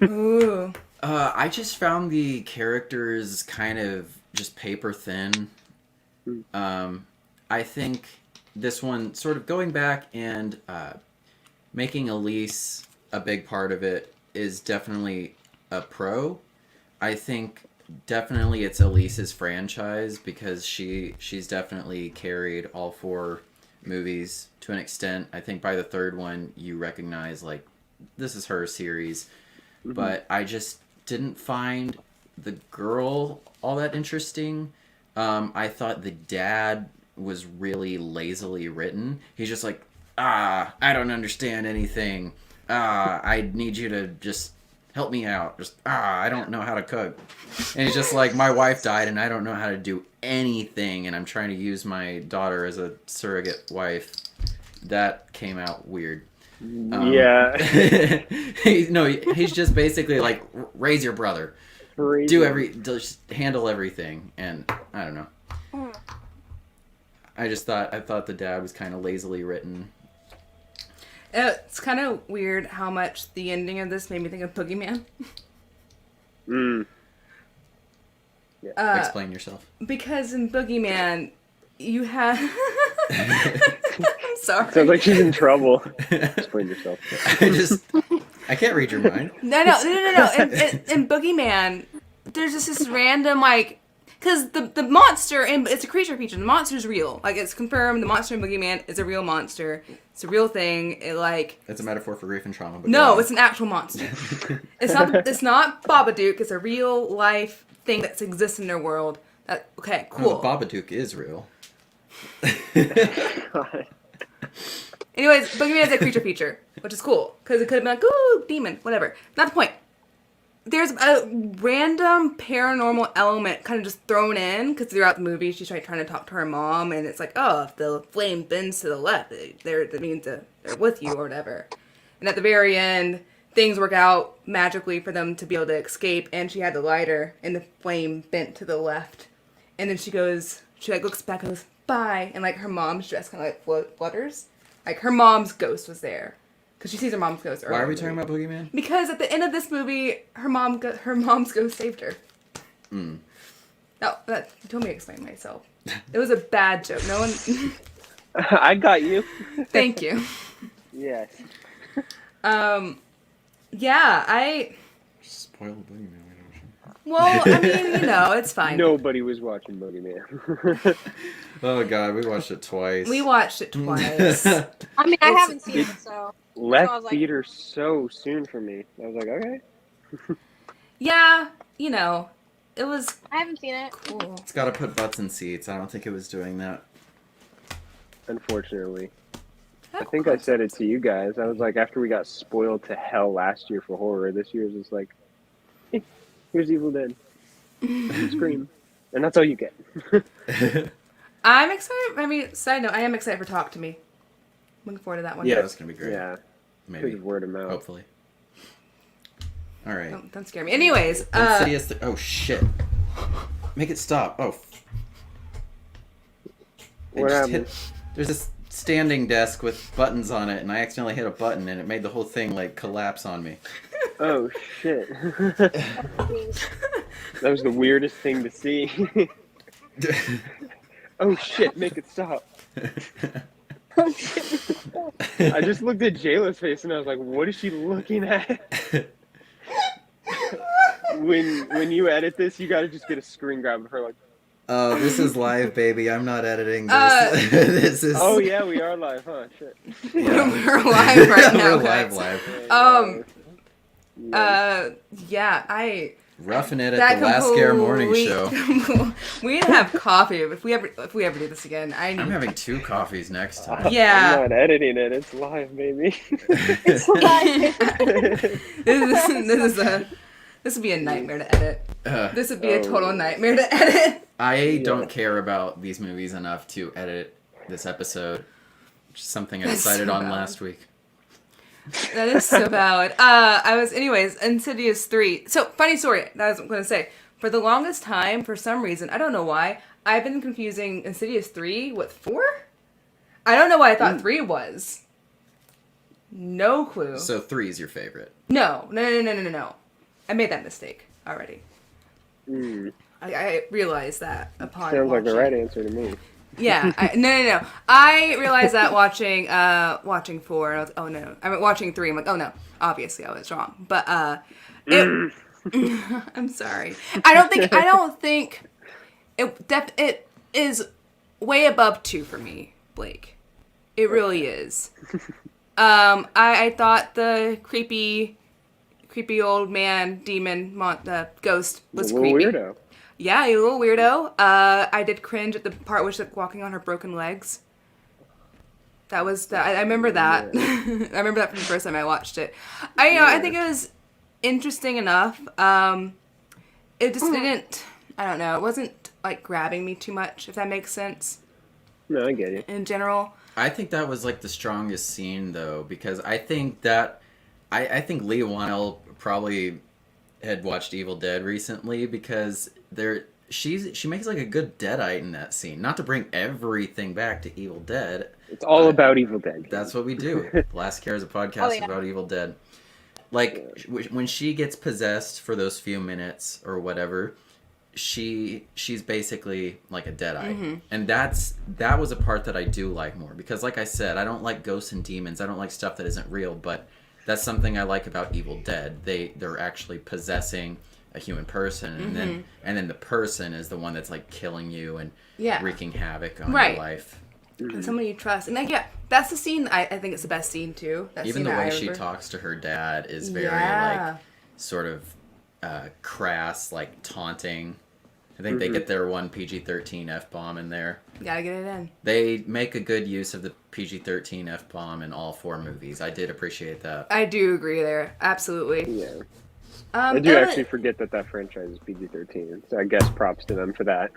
Ooh. I just found the characters kind of just paper thin. I think this one sort of going back and making Elise a big part of it is definitely a pro. I think definitely it's Elise's franchise because she's definitely carried all 4 movies to an extent. I think by the 3rd one you recognize like this is her series. But I just didn't find the girl all that interesting. I thought the dad was really lazily written. He's just like, I don't understand anything. I need you to just help me out. Just, I don't know how to cook. And he's just like, my wife died and I don't know how to do anything. And I'm trying to use my daughter as a surrogate wife. That came out weird. Yeah. He's just basically like, raise your brother. Just handle everything. And I don't know. I thought the dad was kind of lazily written. It's kind of weird how much the ending of this made me think of Boogeyman. Yeah. Explain yourself. Because in Boogeyman, you have... I'm sorry. Sounds like she's in trouble. Explain yourself. I can't read your mind. No. In Boogeyman, there's just this random, like... Because the monster, and it's a creature feature. The monster's real. Like, it's confirmed the monster in Boogeyman is a real monster. It's a real thing. It's a metaphor for grief and trauma. But no, it's an actual monster. It's not Babadook. It's a real life thing that exists in their world. Okay, cool. No, Babadook is real. Anyways, Boogeyman is a creature feature, which is cool. Because it could have been like, ooh, demon, whatever. Not the point. There's a random paranormal element kind of just thrown in, because throughout the movie she's trying to talk to her mom, and it's like, oh, if the flame bends to the left, that means they're with you or whatever. And at the very end, things work out magically for them to be able to escape, and she had the lighter, and the flame bent to the left. And then she looks back and goes, bye, and like her mom's dress kind of like flutters. Like her mom's ghost was there. Because she sees her mom's ghost earlier. Why are we talking about Boogeyman? Because at the end of this movie, her mom's ghost saved her. No, you told me to explain myself. It was a bad joke. No one... I got you. Thank you. Yes. Yeah, I... Spoil the Boogeyman. Well, I mean, it's fine. Nobody was watching Boogeyman. Oh, God, we watched it twice. We watched it twice. I mean, I haven't seen it, so... Left theater so soon for me. I was like, okay. Yeah, it was... I haven't seen it. Cool. It's got to put butts in seats. I don't think it was doing that. Unfortunately. I think I said it to you guys. I was like, after we got spoiled to hell last year for horror, this year's just like, hey, here's Evil Dead. Scream. And that's all you get. I'm excited. I mean, side note, I am excited for Talk to Me. Looking forward to that one. Yeah, that's going to be great. Yeah. Maybe. Word of mouth. Hopefully. All right. Don't scare me. Anyways. Insidious. Oh, shit. Make it stop. Oh. What happened? There's this standing desk with buttons on it, and I accidentally hit a button, and it made the whole thing, like, collapse on me. Oh, shit. That was the weirdest thing to see. Oh, shit. Make it stop. I just looked at Jayla's face and I was like, what is she looking at? When you edit this, you gotta just get a screen grab of her like, oh, this is live, baby. I'm not editing this. This is... Oh, yeah, we are live, huh? Shit. Yeah. We're live right now. We're live. Yeah, I... Roughing it at the Last Scare morning show. We didn't have coffee. If we ever do this again, I'm having 2 coffees next time. Yeah. I'm not editing it. It's live, baby. It's live. This would be a nightmare to edit. This would be a total nightmare to edit. I don't care about these movies enough to edit this episode, which is something I decided on last week. That is so valid. Anyways, Insidious 3. So, funny story, that I was going to say. For the longest time, for some reason, I don't know why, I've been confusing Insidious 3 with 4? I don't know why I thought 3 was. No clue. So 3 is your favorite? No. I made that mistake already. I realized that upon Sounds like the watching. right answer to me. Yeah. No. I realized that watching 4, and I was oh no. I mean, watching 3, I'm like, oh no. Obviously, I was wrong. But I'm sorry. I don't think it is way above 2 for me, Blake. It really is. I thought the creepy old man demon ghost was a little creepy. Weirdo. Yeah, you little weirdo. I did cringe at the part where she's like walking on her broken legs. That was I remember that. I remember that from the first time I watched it. I think it was interesting enough. It just didn't. I don't know. It wasn't like grabbing me too much, if that makes sense. No, I get it. In general. I think that was like the strongest scene though, because I think that I think Leah Whannell probably had watched Evil Dead recently because she makes like a good Deadite in that scene. Not to bring everything back to Evil Dead. It's all about Evil Dead. That's what we do. Last Care is a podcast about Evil Dead. Like when she gets possessed for those few minutes or whatever, she's basically like a Deadite. And that was a part that I do like more because like I said, I don't like ghosts and demons. I don't like stuff that isn't real, but that's something I like about Evil Dead. They're actually possessing a human person, and then the person is the one that's like killing you and wreaking havoc on your life. And someone you trust, and like that's the scene. I think it's the best scene too. Even the way she talks to her dad is very like sort of crass, like taunting. I think they get their one PG-13 F-bomb in there. Gotta get it in. They make a good use of the PG-13 F-bomb in all 4 movies. I did appreciate that. I do agree there. Absolutely. Yeah. I do actually forget that franchise is PG-13, so I guess props to them for that.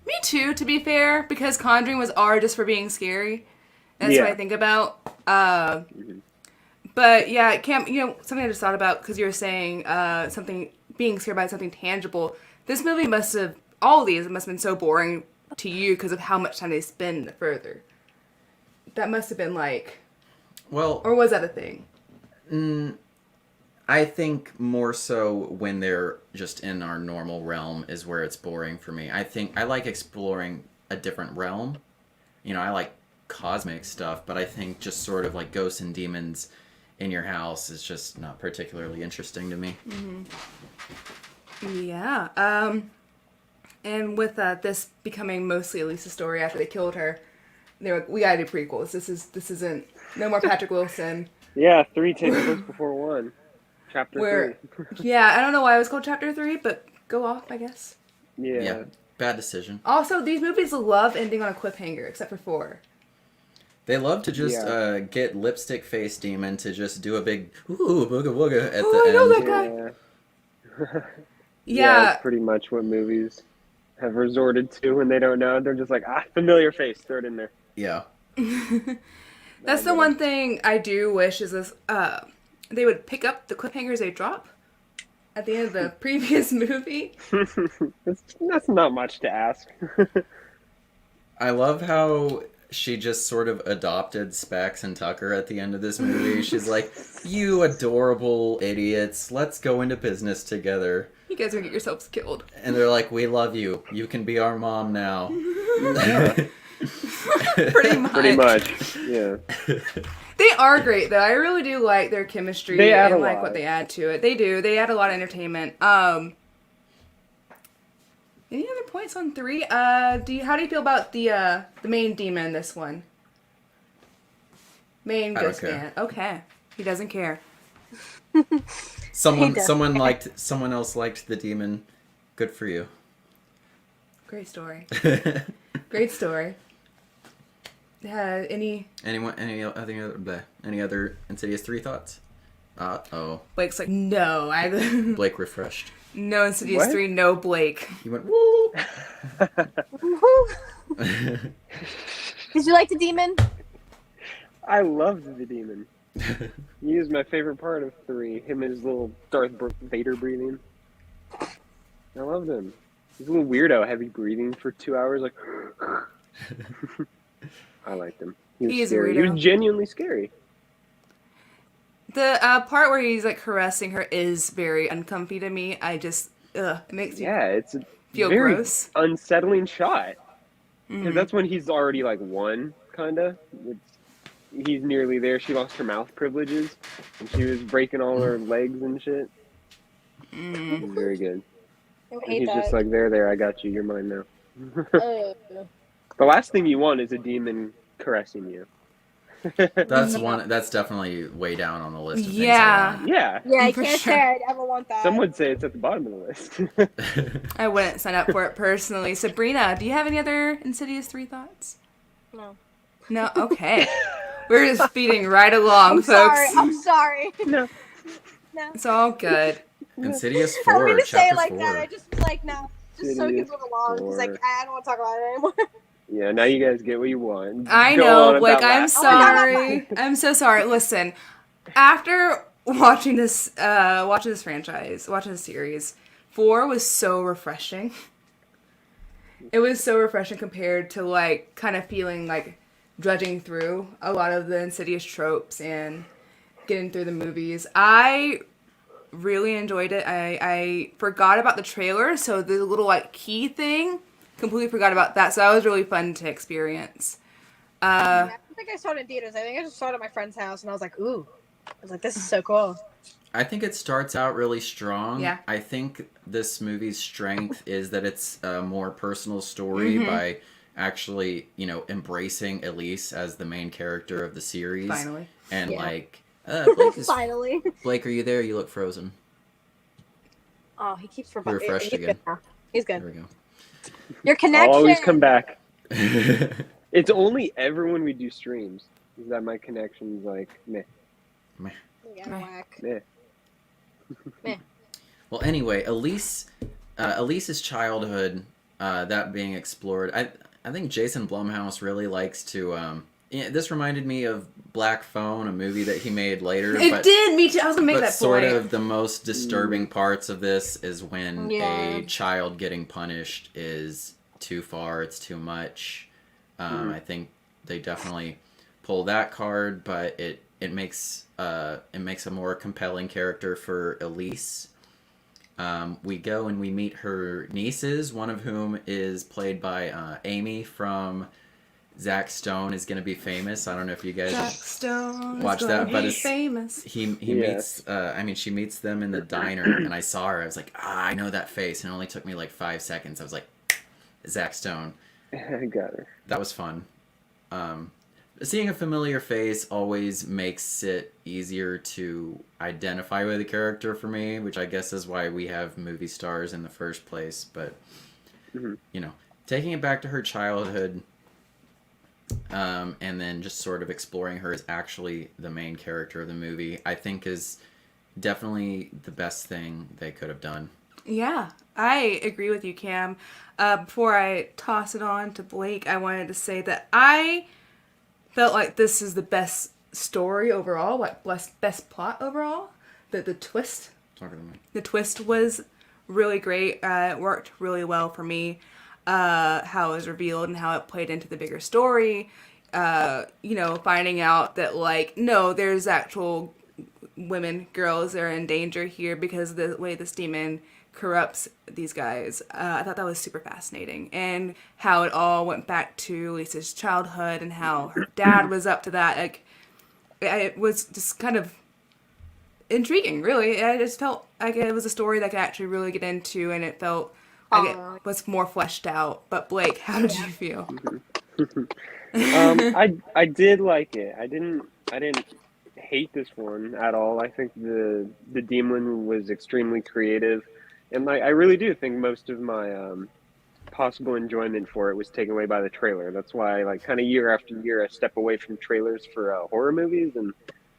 Me too, to be fair, because Conjuring was R just for being scary. That's what I think about. But yeah, Cam, something I just thought about, because you were saying something, being scared by something tangible. This movie must have been so boring to you because of how much time they spend further. That must have been like... Well... Or was that a thing? I think more so when they're just in our normal realm is where it's boring for me. I think I like exploring a different realm. I like cosmic stuff, but I think just sort of like ghosts and demons in your house is just not particularly interesting to me. Yeah. And with this becoming mostly Elisa's story after they killed her, they were like, we gotta do prequels. This isn't no more Patrick Wilson. Yeah, 3 takes place before 1. Chapter 3. Yeah, I don't know why it was called Chapter 3, but go off, I guess. Yeah, bad decision. Also, these movies love ending on a cliffhanger, except for 4. They love to just get lipstick face demon to just do a big ooh booga wooga at the end. I know that guy. Yeah, that's pretty much what movies have resorted to when they don't know. They're just like, familiar face, throw it in there. Yeah. That's the one thing I do wish is this. They would pick up the cliffhangers they drop at the end of the previous movie. That's not much to ask. I love how she just sort of adopted Spax and Tucker at the end of this movie. She's like, you adorable idiots, let's go into business together. You guys are gonna get yourselves killed. And they're like, we love you. You can be our mom now. Pretty much. Yeah. They are great, though. I really do like their chemistry and like what they add to it. They do. They add a lot of entertainment. Any other points on 3? How do you feel about the main demon in this one? Main ghost man. Okay, he doesn't care. Someone else liked the demon. Good for you. Great story. Great story. Any other Insidious 3 thoughts? Blake's like, no. Blake refreshed. No Insidious 3, no Blake. He went, woo! Did you like the demon? I loved the demon. He is my favorite part of 3. Him and his little Darth Vader breathing. I loved him. He's a little weirdo, heavy breathing for 2 hours. Like, I liked him. He was scary. He was genuinely scary. The part where he's like caressing her is very uncomfy to me. I just, it makes me it's a feel very gross. Unsettling shot. Because that's when he's already like won, kind of. He's nearly there. She lost her mouth privileges, and she was breaking all her legs and shit. It was very good. He's just like, there, I got you. You're mine now. The last thing you want is a demon caressing you. That's definitely way down on the list of things Yeah. I want. Yeah. Yeah, I For can't sure. say I'd ever want that. Some would say it's at the bottom of the list. I wouldn't sign up for it personally. Sabrina, do you have any other Insidious 3 thoughts? No. No? Okay. We're just speeding right along, folks. I'm sorry. No. It's all good. Insidious I don't 4, mean to say chapter it like 4. that. I just was like, no. Just so we can move along. Because, like, I don't want to talk about it anymore. Yeah, now you guys get what you want. I Go know, on like, about I'm last. sorry. I'm so sorry. Listen, after watching this franchise, watching this series, 4 was so refreshing. It was so refreshing compared to, like, kind of feeling like drudging through a lot of the Insidious tropes and getting through the movies. I really enjoyed it. I forgot about the trailer, so the little, like, key thing, completely forgot about that, so that was really fun to experience. I don't think I saw it in theaters. I think I just saw it at my friend's house, and I was like, ooh. I was like, this is so cool. I think it starts out really strong. Yeah. I think this movie's strength is that it's a more personal story by actually, embracing Elise as the main character of the series. Finally. And Yeah. like, Blake Finally. Blake, are you there? You look frozen. Oh, he keeps He refreshed again. He's There good. we go. Your connection. I'll always come back. It's only ever when we do streams is that my connection's like meh. Yeah, whack. Meh. Meh. Well, anyway, Elise's childhood, that being explored. I think Jason Blumhouse really likes to. This reminded me of Black Phone, a movie that he made later. It did, me too. I was gonna make But that sort point. of the most disturbing parts of this is when Yeah. a child getting punished is too far, it's too much. I think they definitely pull that card, but it makes a more compelling character for Elise. We go and we meet her nieces, one of whom is played by Amy from Zach Stone is going to be famous. I don't know if you guys Jack Stone watch is that, gonna but be it's famous. he Yes. meets. She meets them in the diner, and I saw her. I was like, I know that face, and it only took me like 5 seconds. I was like, Zach Stone. I got her. That was fun. Seeing a familiar face always makes it easier to identify with a character for me, which I guess is why we have movie stars in the first place. But taking it back to her childhood. And then just sort of exploring her as actually the main character of the movie, I think is definitely the best thing they could have done. Yeah, I agree with you, Cam. Before I toss it on to Blake, I wanted to say that I felt like this is the best story overall, like best plot overall. The twist. The twist was really great. It worked really well for me. How it was revealed and how it played into the bigger story. Finding out that, like, no, there's actual girls that are in danger here because of the way this demon corrupts these guys. I thought that was super fascinating. And how it all went back to Lisa's childhood and how her dad was up to that. Like, it was just kind of intriguing, really. I just felt like it was a story that I could actually really get into, and it felt like it was more fleshed out. But Blake, how did you feel? I did like it. I didn't hate this one at all. I think the demon was extremely creative, and I really do think most of my possible enjoyment for it was taken away by the trailer. That's why, like, kind of year after year, I step away from trailers for horror movies. And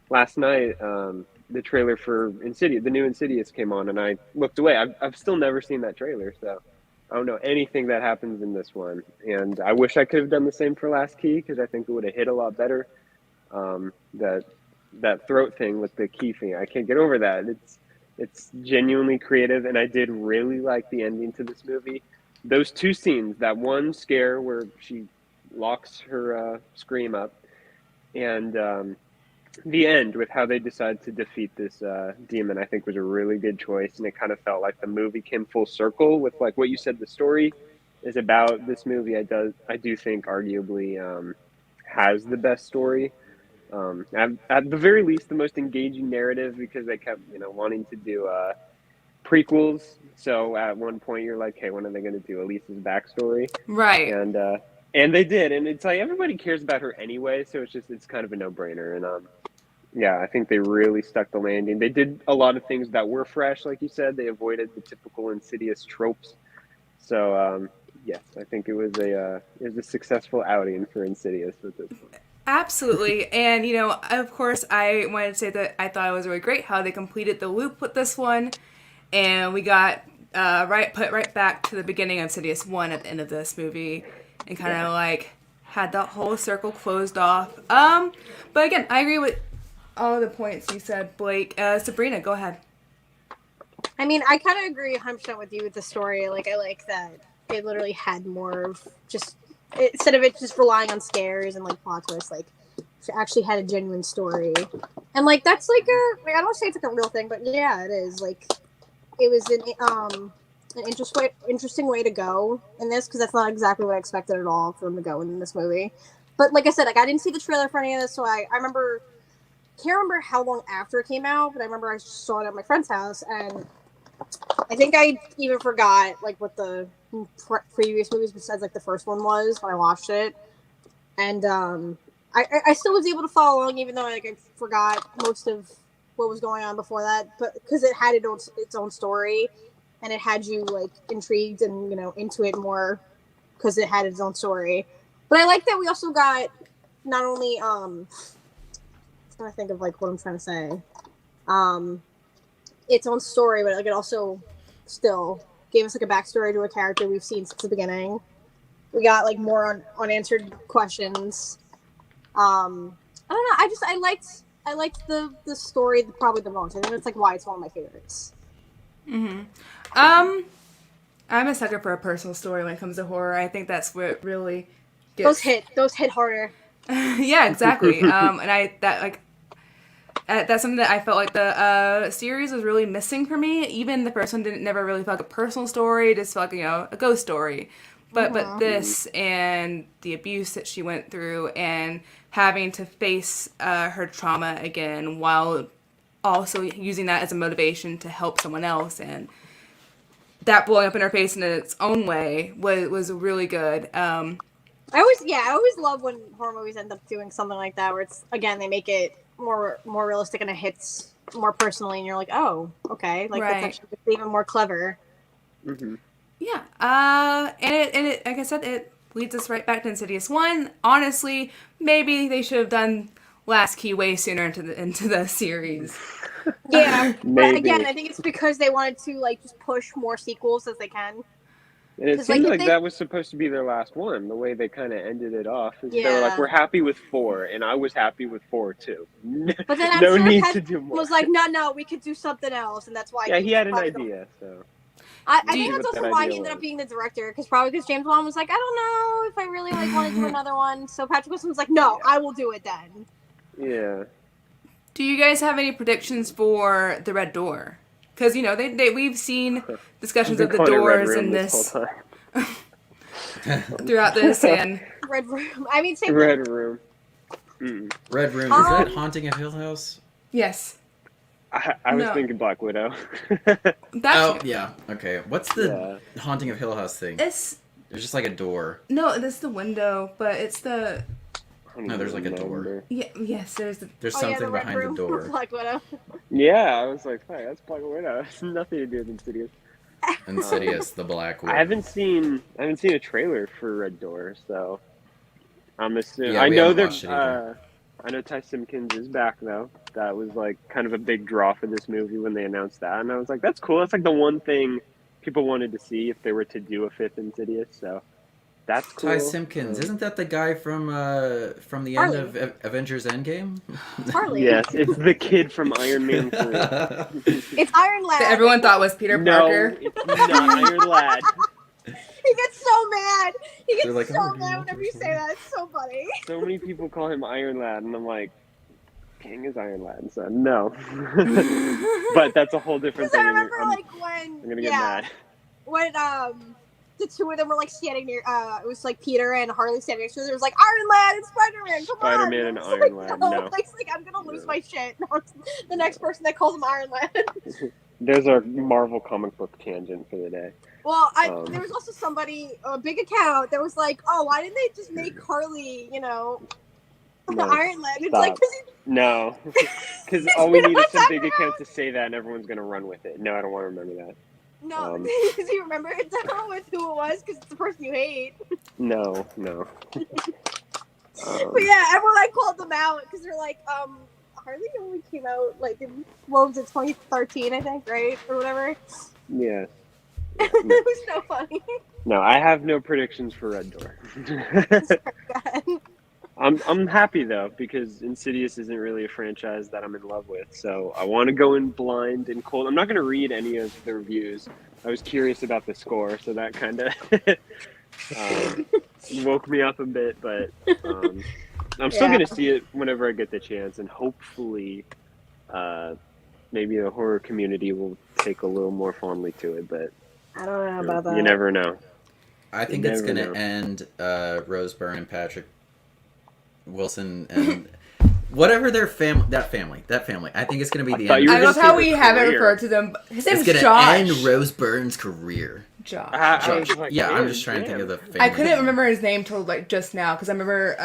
last night, the trailer for Insidious, the new Insidious, came on, and I looked away. I've still never seen that trailer, so I don't know anything that happens in this one. And I wish I could have done the same for Last Key, because I think it would have hit a lot better. That throat thing with the key thing, I can't get over that. It's genuinely creative, and I did really like the ending to this movie. Those two scenes, that one scare where she locks her scream up, and the end with how they decide to defeat this demon, I think was a really good choice. And it kind of felt like the movie came full circle with, like, what you said the story is about. This movie, I do think arguably has the best story. At the very least, the most engaging narrative, because they kept wanting to do prequels. So at one point you're like, hey, when are they going to do Elise's backstory? Right. And And they did, and it's like everybody cares about her anyway, so it's kind of a no-brainer. And yeah, I think they really stuck the landing. They did a lot of things that were fresh, like you said. They avoided the typical Insidious tropes. So yes, I think it was a successful outing for Insidious at this point. Absolutely. And, you know, of course, I wanted to say that I thought it was really great how they completed the loop with this one. And we got put right back to the beginning of Insidious 1 at the end of this movie. And kind of like had that whole circle closed off. But again, I agree with all the points you said, Blake. Sabrina, go ahead. I mean, I kind of agree 100% with you with the story. Like, I like that they literally had more of just, instead of it just relying on scares and, like, plot twists, like, she actually had a genuine story. And, like, that's, like, I don't say it's, like, a real thing, but, yeah, it is. Like, it was an interesting way to go in this, because that's not exactly what I expected at all for them to go in this movie. But, like I said, like, I didn't see the trailer for any of this, so I remember, can't remember how long after it came out, but I remember I saw it at my friend's house, and I think I even forgot, like, what the previous movies besides, like, the first one was when I watched it. And I still was able to follow along, even though I forgot most of what was going on before that, but because it had its own story, and it had you, like, intrigued and, you know, into it more because it had its own story. But I like that we also got not only I'm trying to think of, like, what I'm trying to say, its own story, but, like, it also still gave us, like, a backstory to a character we've seen since the beginning. We got, like, more unanswered questions. I don't know. I liked the story probably the most. I think that's, like, why it's one of my favorites. Mm-hmm. I'm a sucker for a personal story when it comes to horror. I think that's what really gets... Those hit harder. Yeah, exactly. That's something that I felt like the series was really missing for me. Even the first one never really felt like a personal story. It just felt like, you know, a ghost story. But this and the abuse that she went through and having to face her trauma again while also using that as a motivation to help someone else, and that blowing up in her face in its own way was really good. I always love when horror movies end up doing something like that, where it's, again, they make it more realistic and it hits more personally, and you're like, oh, okay, like, right. That's actually even more clever. Mm-hmm. Yeah, and it like I said, it leads us right back to Insidious 1. Honestly, maybe they should have done Last Key way sooner into the series. Yeah, but again, I think it's because they wanted to, like, just push more sequels as they can. And it seemed like that was supposed to be their last one, the way they kind of ended it off. They were like, we're happy with 4, and I was happy with 4 too. But then I'm no sure need Pat to do more. Was like, no, we could do something else, and that's why. Yeah, he had an idea, so. I think that's also why he ended up being the director, because James Wan was like, I don't know if I really, like, want to do another one. So Patrick Wilson was like, no, I will do it then. Yeah. Do you guys have any predictions for the Red Door? Because, you know, we've seen discussions of the doors in this throughout this, and Red Room. I mean, same Red Room. Mm. Red Room. Is that Haunting of Hill House? Yes. I was thinking Black Widow. Yeah. Okay. What's the Haunting of Hill House thing? There's just like a door. No, that's the window, but it's the... No, there's like a door. Yeah, yes, there's something behind the door. Black Widow. Yeah, I was like, hey, that's Black Widow. It's nothing to do with Insidious. Insidious, the Black Widow. I haven't seen a trailer for Red Door, so I'm assuming. Yeah, I know I know Ty Simpkins is back though. That was, like, kind of a big draw for this movie when they announced that, and I was like, that's cool. That's, like, the one thing people wanted to see if they were to do a 5th Insidious. So that's cool. Ty Simpkins, isn't that the guy from the Harley. end of Avengers Endgame? Harley. Yes, it's the kid from Iron Man 3. It's Iron Lad. That everyone thought was Peter Parker. No, it's not Iron Lad. He gets so mad. He gets like, so mad whenever you say that. It's so funny. So many people call him Iron Lad, and I'm like, King is Iron Lad, so no. But that's a whole different thing. I remember, I'm gonna get mad. When the two of them were, like, standing near, it was, like, Peter and Harley standing next to each other. It was like, Iron Lad and Spider-Man, come on! Spider-Man and Like, Iron Lad, no. It's like, I'm gonna lose my shit. The next person that calls him Iron Lad. There's our Marvel comic book tangent for the day. Well, there was also somebody, a big account, that was like, "Oh, why didn't they just make Harley, No, Iron Man?" It's stop. like, No, because all we need is some big account to say that, and everyone's gonna run with it. No, I don't want to remember that. no, do you remember it though with who it was? Because it's the person you hate. No. But yeah, everyone like called them out because they're like, Harley only came out like in, what was it, 2013, I think, right, or whatever. Yeah. It was so funny. No, I have no predictions for Red Door. I'm happy though because Insidious isn't really a franchise that I'm in love with, so I want to go in blind and cold. I'm not going to read any of the reviews. I was curious about the score, so that kind of woke me up a bit. But I'm still going to see it whenever I get the chance, and hopefully, maybe the horror community will take a little more fondly to it. But I don't know about that. You never know. I think it's going to end Rose Byrne and Patrick Wilson and whatever their family. I think it's going to be the end. I love how we haven't referred to them. His name's Josh. It's going to end Rose Byrne's career. Josh. Yeah, I'm just trying to think of the family. I couldn't remember his name till like just now because I remember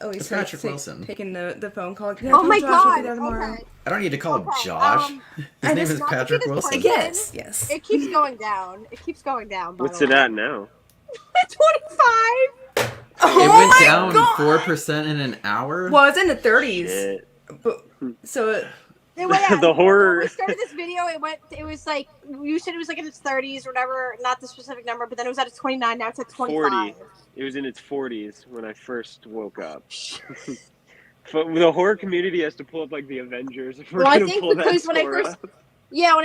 Elise Patrick Wilson taking the phone call. Yeah, oh my God! Okay. I don't need to call him Josh. His name is Patrick Wilson. Yes. It keeps going down. What's it at now? 25. It went down 4% in an hour. Well, it's in the 30s. But, so the horror. When we started this video, it was like, you said it was like in its 30s or whatever, not the specific number, but then it was at its 29, now it's at 25. 40. It was in its 40s when I first woke up. But the horror community has to pull up like the Avengers. If we're I think pull because that when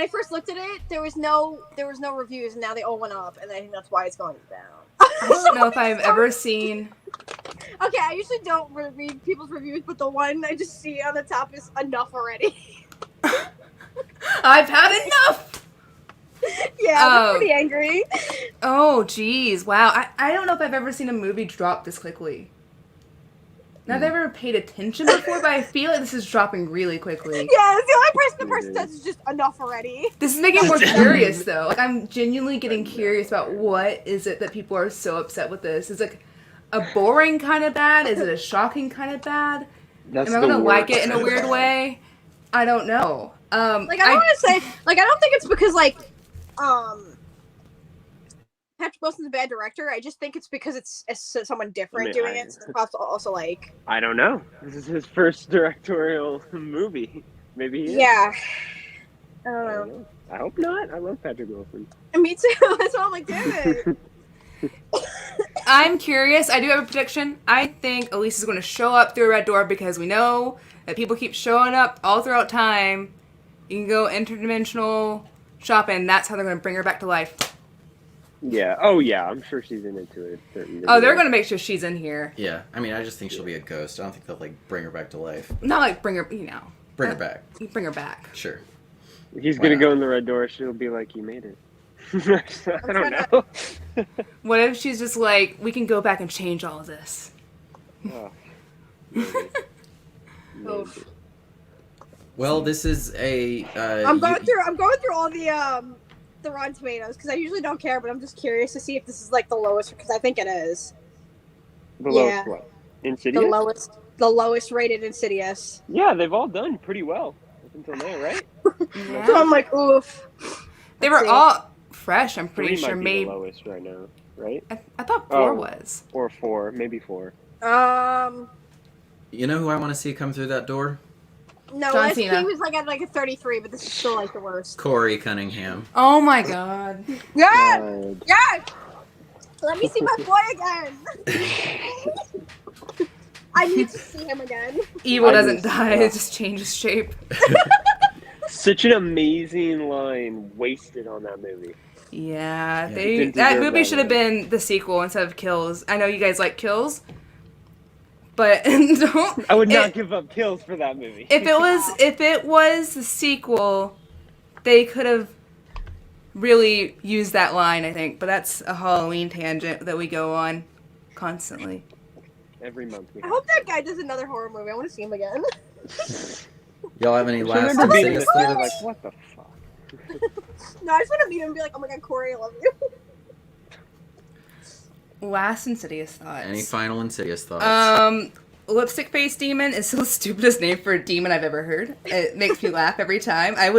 I first looked at it, there was no reviews, and now they all went up, and I think that's why it's going down. I don't know if I've ever seen. Okay, I usually don't read people's reviews, but the one I just see on the top is enough already. I've had enough. Yeah, I'm pretty angry. Oh, geez, wow! I don't know if I've ever seen a movie drop this quickly. Not that I've ever paid attention before, but I feel like this is dropping really quickly. Yeah, it's the only person says is just enough already. This is making me more curious, though. Like, I'm genuinely getting curious about what is it that people are so upset with this. Is it like a boring kind of bad? Is it a shocking kind of bad? Am I gonna like it in a weird way? I don't know. I don't want to say, I don't think it's because Patrick Wilson's a bad director. I just think it's because it's someone different doing it. So also I don't know. This is his first directorial movie. Maybe he is. Yeah. I don't know. I hope not. I love Patrick Wilson. Me too. That's why I'm like, damn it. I'm curious. I do have a prediction. I think Elise is going to show up through a red door because we know that people keep showing up all throughout time. You can go interdimensional shopping. That's how they're going to bring her back to life. Yeah. Oh, yeah. I'm sure she's in it to a certain degree. Oh, they're going to make sure she's in here. Yeah. I mean, I just think she'll be a ghost. I don't think they'll, bring her back to life. Not bring her, Bring her back. Bring her back. Sure. He's going to go in the red door. She'll be like, you made it. I don't know. What if she's just like, we can go back and change all of this? Oh. Maybe. Well, this is a... I'm going through all the Rotten Tomatoes because I usually don't care, but I'm just curious to see if this is the lowest because I think it is. The lowest what? Insidious? The lowest rated Insidious. Yeah, they've all done pretty well up until now, right? Yeah. So I'm like, oof. They were all fresh. I'm pretty 3 sure. might be the lowest right now, right? I thought 4 was. Or 4, maybe 4. You know who I want to see come through that door? No, John he Cena. was at a 33, but this is still the worst. Corey Cunningham. Oh my god. Yeah! Yeah! Let me see my boy again! I need to see him again. Evil doesn't die, it just changes shape. Such an amazing line wasted on that movie. Yeah, that movie should have been the sequel instead of Kills. I know you guys like Kills, but don't. I would not give up Kills for that movie. If it was the sequel, they could have really used that line, I think. But that's a Halloween tangent that we go on constantly. Every month. I hope that guy does another horror movie. I want to see him again. Y'all have any last Insidious thoughts? Like, what the fuck? No, I just want to meet him and be like, oh my god, Corey, I love you. Last Insidious thoughts. Any final Insidious thoughts? Lipstick Face Demon is the stupidest name for a demon I've ever heard. It makes me laugh every time. I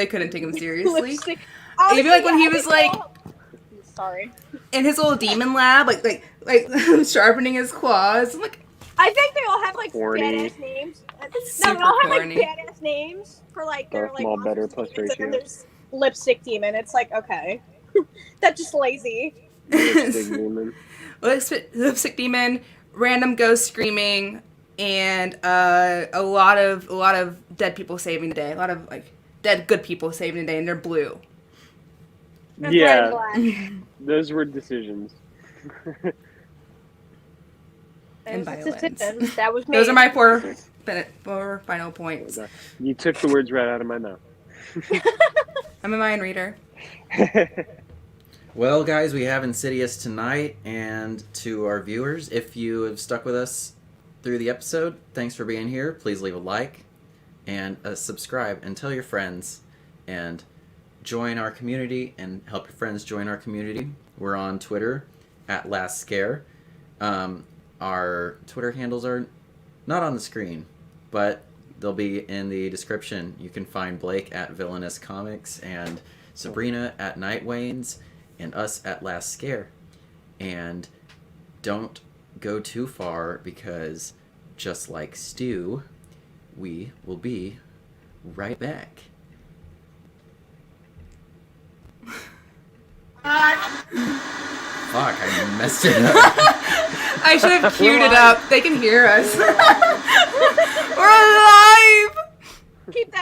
couldn't take him seriously. Lipstick. It'd be like when he was like, sorry, in his little demon lab, like sharpening his claws. I'm like, I think they all have like Corny. badass names. Super they all have corny. like badass names for like their like Small, better, plus demons, and then ratio. there's Lipstick Demon. It's like, okay, that's just lazy. Lipstick demon. Lipstick Demon, random ghost screaming, and a lot of dead people saving the day. A lot of like dead good people saving the day, and they're blue. And Yeah. black. Those were decisions. And That was violence. decisions. That was me. Those are my four final points. You took the words right out of my mouth. I'm a mind reader. Well, guys, we have Insidious tonight, and to our viewers, if you have stuck with us through the episode, thanks for being here. Please leave a like and subscribe, and tell your friends, and join our community, and help your friends join our community. We're on Twitter at Last Scare. Our Twitter handles are not on the screen, but they'll be in the description. You can find Blake at Villainous Comics, and Sabrina at Nightwanes, and us at Last Scare. And don't go too far, because just like Stu, we will be right back. Fuck, I messed it up. I should have queued it up. They can hear us. We're alive! Keep that